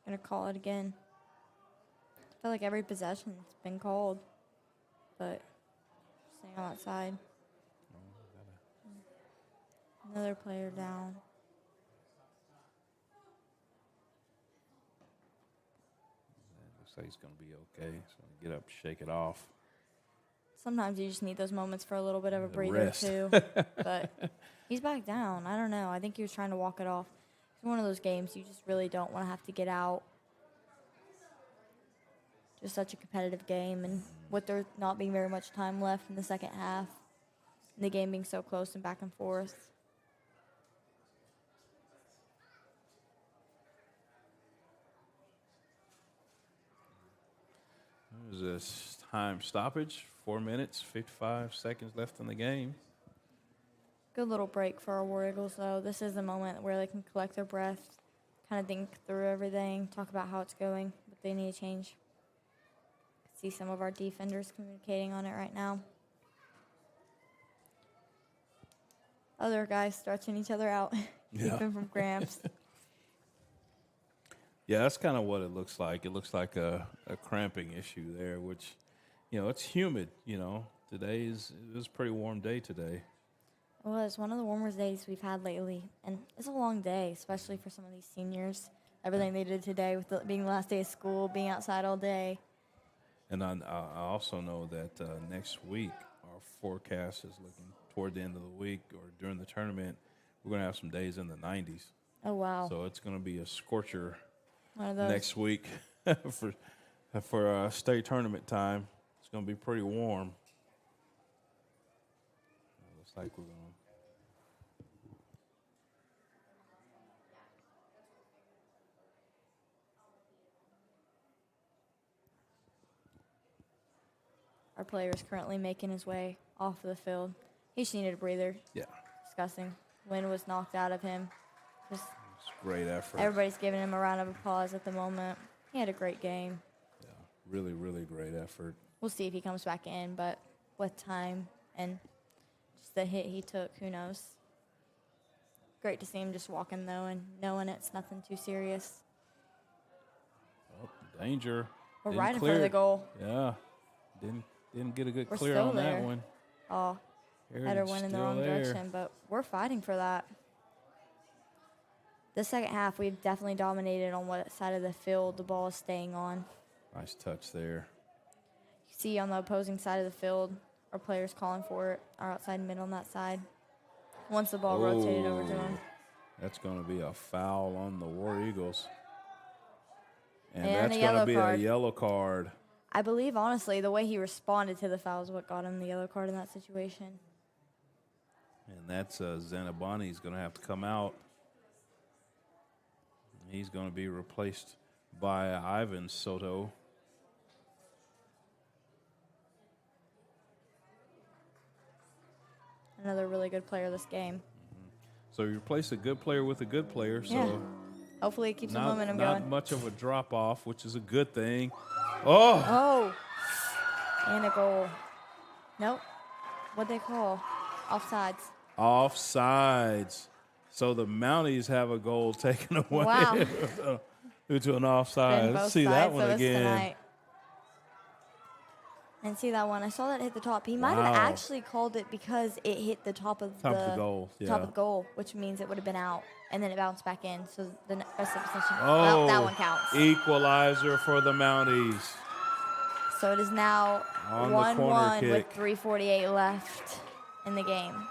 H: Gonna call it again. I feel like every possession's been called, but staying on that side. Another player down.
G: Looks like he's going to be okay. He's going to get up, shake it off.
H: Sometimes you just need those moments for a little bit of a breather
G: rest.
H: too. But he's back down. I don't know. I think he was trying to walk it off. It's one of those games you just really don't want to have to get out. Just such a competitive game, and with there not being very much time left in the second half, and the game being so close and back and forth.
G: There's this time stoppage, 4 minutes, 55 seconds left in the game.
H: Good little break for our War Eagles, though. This is the moment where they can collect their breath, kind of think through everything, talk about how it's going, what they need to change. See some of our defenders communicating on it right now. Other guys stretching each other out. keep him from cramps.
G: Yeah, that's kind of what it looks like. It looks like a cramping issue there, which, it's humid. Today it was a pretty warm day today.
H: It was one of the warmest days we've had lately, and it's a long day, especially for some of these seniors. Everything they did today with being the last day of school, being outside all day.
G: And I also know that next week our forecast is looking toward the end of the week or during the tournament, we're going to have some days in the 90s.
H: Oh, wow.
G: So it's going to be a scorcher
H: One of those.
G: next week for state tournament time. It's going to be pretty warm. Looks like we're going to.
H: Our player is currently making his way off of the field. He just needed a breather.
G: Yeah.
H: Disgusting. Wind was knocked out of him. Just
G: It's great effort.
H: everybody's giving him a round of applause at the moment. He had a great game.
G: Yeah, really, really great effort.
H: We'll see if he comes back in, but with time and just the hit he took, who knows? Great to see him just walking, though, and knowing it's nothing too serious.
G: Oh, danger.
H: We're
G: Didn't
H: right in
G: clear
H: front of the
G: it.
H: goal.
G: Yeah. Didn't get a good
H: We're
G: clear
H: still
G: on
H: there.
G: that one.
H: Oh, header went in the
G: Still
H: wrong
G: there.
H: direction, but we're fighting for that. The second half, we've definitely dominated on what side of the field the ball is staying on.
G: Nice touch there.
H: You see on the opposing side of the field, our players calling for it, our outside mid on that side. Once the ball rotated over to him.
G: That's going to be a foul on the War Eagles. And
H: And
G: that's
H: a
G: going to
H: yellow
G: be
H: card.
G: a yellow card.
H: I believe, honestly, the way he responded to the foul is what got him the yellow card in that situation.
G: And that's Zanabani's going to have to come out. He's going to be replaced by Ivan Soto.
H: Another really good player this game.
G: So you replace a good player with a good player. So
H: Yeah. Hopefully it keeps the momentum
G: not
H: going.
G: much of a drop off, which is a good thing. Oh,
H: Oh, and a goal. Nope. What'd they call? Offsides.
G: offsides. So the Mounties have a goal taken away
H: Wow.
G: due to an offside.
H: Been
G: Let's
H: both
G: see that
H: sides
G: one
H: of us
G: again.
H: tonight. And see that one. I saw that hit the top. He might have
G: Wow.
H: actually called it because it hit the top of
G: Top of the goal,
H: Top
G: yeah.
H: of the goal, which means it would have been out, and then it bounced back in. So the rest of the position.
G: Oh,
H: Well, that one counts.
G: Equalizer for the Mounties.
H: So it is now
G: On the
H: 1-1
G: corner
H: with
G: kick.
H: 3:48 left in the game.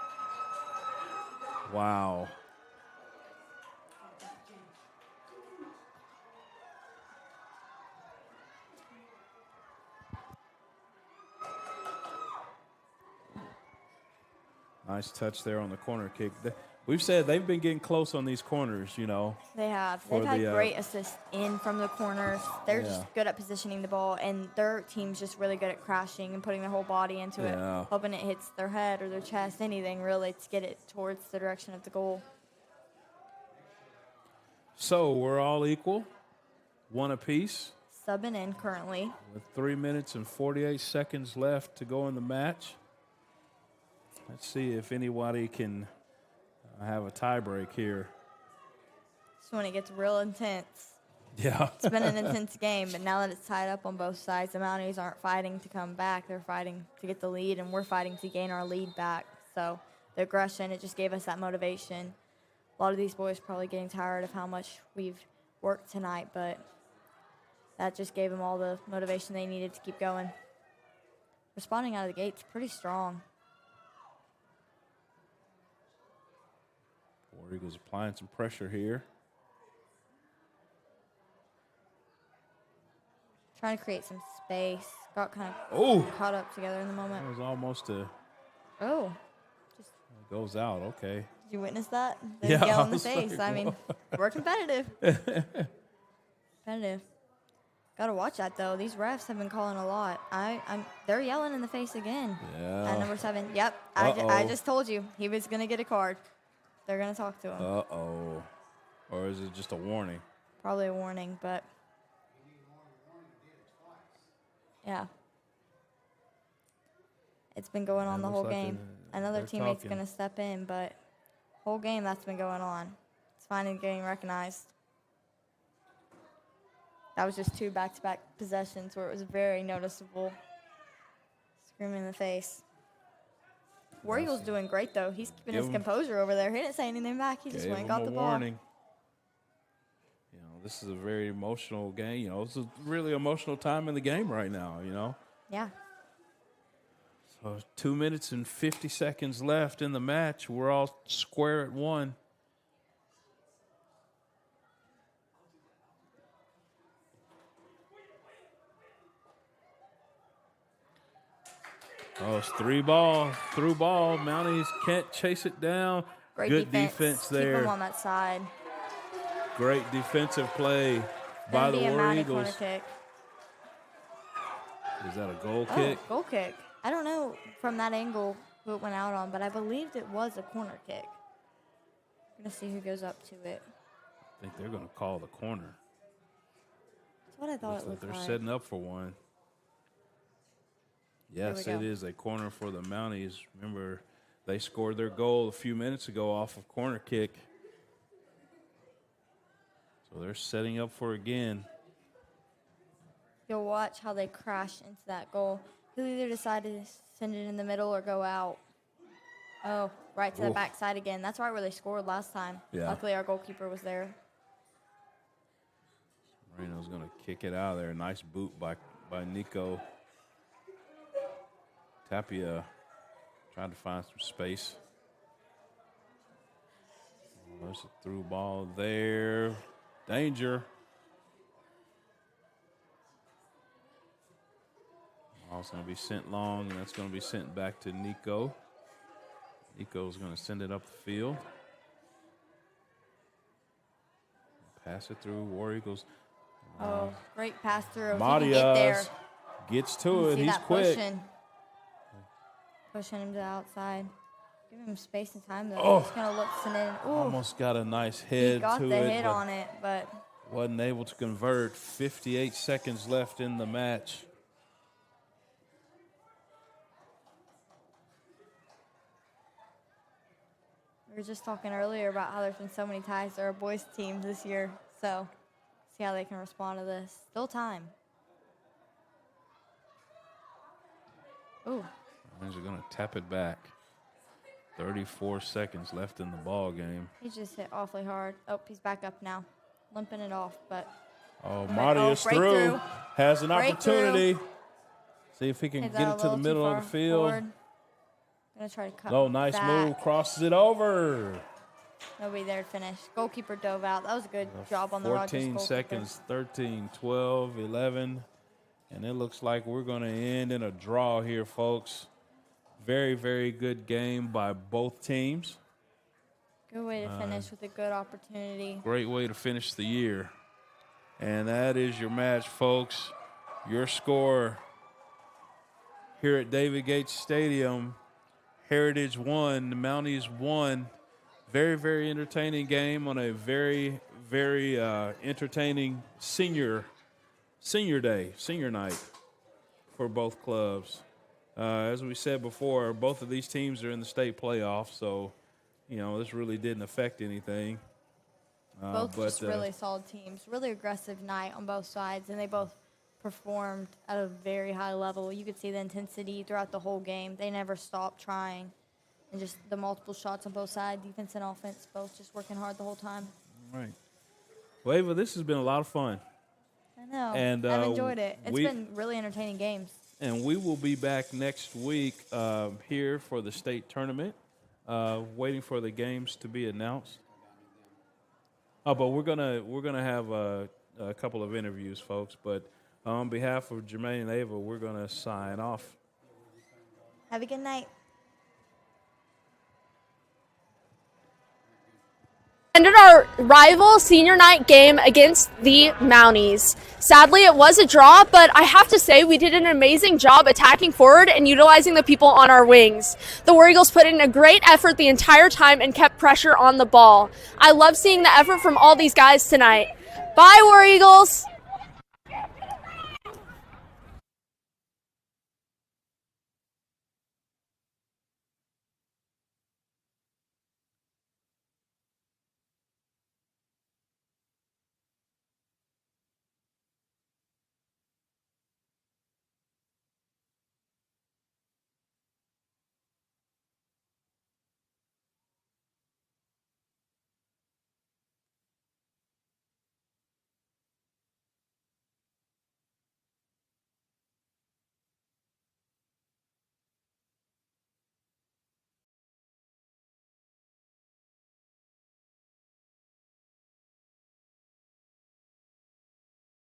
G: Wow. Nice touch there on the corner kick. We've said they've been getting close on these corners, you know.
H: They have.
G: For
H: They've had
G: the,
H: great assists in from the corners. They're
G: Yeah.
H: just good at positioning the ball, and their team's just really good at crashing and putting their whole body into
G: Yeah.
H: it, hoping it hits their head or their chest, anything really, to get it towards the direction of the goal.
G: So we're all equal, one apiece,
H: Subbing in currently.
G: with 3 minutes and 48 seconds left to go in the match. Let's see if anybody can have a tie break here.
H: Just when it gets real intense.
G: Yeah.
H: It's been an intense game, but now that it's tied up on both sides, the Mounties aren't fighting to come back. They're fighting to get the lead, and we're fighting to gain our lead back. So the aggression, it just gave us that motivation. A lot of these boys probably getting tired of how much we've worked tonight, but that just gave them all the motivation they needed to keep going. Responding out of the gate's pretty strong.
G: War Eagles applying some pressure here.
H: Trying to create some space. Got kind
G: Oh.
H: of caught up together in the
G: That
H: moment.
G: was almost a
H: Oh,
G: it goes out. Okay.
H: did you witness that? The
G: Yeah,
H: yell
G: I
H: in the
G: was
H: face.
G: like,
H: I mean, we're competitive. Competitive. Got to watch that though. These refs have been calling a lot. They're yelling in the face again.
G: Yeah.
H: At number 7. Yep.
G: Uh-oh.
H: I just told you he was gonna get a card. They're gonna talk to him.
G: Uh-oh. Or is it just a warning?
H: Probably a warning, but yeah. It's been going on the
G: Looks
H: whole
G: like
H: game. Another
G: they're
H: teammate's
G: talking.
H: gonna step in, but whole game that's been going on. It's finally getting recognized. That was just 2 back-to-back possessions where it was very noticeable. Screaming in the face. War Eagle's doing great, though. He's keeping his composure over there. He didn't say anything back. He just went and got the ball.
G: Warning. You know, this is a very emotional game. You know, it's a really emotional time in the game right now, you know.
H: Yeah.
G: So 2 minutes and 50 seconds left in the match. We're all square at 1. Oh, it's through ball. Mounties can't chase it down.
H: Great
G: Good defense there.
H: Keep him on that side.
G: Great defensive play by the War Eagles.
H: Corner kick.
G: Is that a goal kick?
H: Goal kick. I don't know from that angle who it went out on, but I believed it was a corner kick. We're going to see who goes up to it.
G: I think they're going to call the corner.
H: That's what I thought it looked like.
G: They're setting up for one. Yes, it is a corner for the Mounties. Remember, they scored their goal a few minutes ago off of corner kick. So they're setting up for again.
H: You'll watch how they crash into that goal. He'll either decide to send it in the middle or go out. Oh, right to the backside again. That's right where they scored last time.
G: Yeah.
H: Luckily, our goalkeeper was there.
G: Moreno's going to kick it out of there. Nice boot by Nico. Tapia trying to find some space. There's a through ball there. Danger. Ball's going to be sent long, and that's going to be sent back to Nico. Nico's going to send it up the field. Pass it through. War Eagles.
H: Oh, great pass through.
G: Matias gets to it. He's quick.
H: Pushing him to the outside. Give him space and time, though. He's going to look to in.
G: Almost got a nice head to it.
H: He got the hit on it, but
G: wasn't able to convert. 58 seconds left in the match.
H: we were just talking earlier about how there's been so many ties to our boys' team this year. So see how they can respond to this. Still time. Ooh.
G: Lions are going to tap it back. 34 seconds left in the ball game.
H: He just hit awfully hard. Oh, he's back up now. Limping it off, but.
G: Oh, Mounties through. Has an opportunity. See if he can get it to the middle of the field.
H: Gonna try to cut.
G: Oh, nice move. Crosses it over.
H: Nobody there to finish. Goalkeeper dove out. That was a good job on the Rogers goalkeeper.
G: 14 seconds, 13, 12, 11. And it looks like we're going to end in a draw here, folks. Very, very good game by both teams.
H: Good way to finish with a good opportunity.
G: Great way to finish the year. And that is your match, folks. Your score here at David Gates Stadium. Heritage won, the Mounties won. Very, very entertaining game on a very, very entertaining senior night for both clubs. As we said before, both of these teams are in the state playoffs, so, you know, this really didn't affect anything.
H: Both just really solid teams. Really aggressive night on both sides, and they both performed at a very high level. You could see the intensity throughout the whole game. They never stopped trying. And just the multiple shots on both sides, defense and offense, both just working hard the whole time.
G: All right. Well, Ava, this has been a lot of fun.
H: I know.
G: And
H: I've enjoyed it. It's been really entertaining games.
G: And we will be back next week here for the state tournament, waiting for the games to be announced. But we're gonna have a couple of interviews, folks. But on behalf of Jermaine and Ava, we're gonna sign off.
H: Have a good night.
I: Ended our rival senior night game against the Mounties. Sadly, it was a draw, but I have to say we did an amazing job attacking forward and utilizing the people on our wings. The War Eagles put in a great effort the entire time and kept pressure on the ball. I love seeing the effort from all these guys tonight. Bye, War Eagles!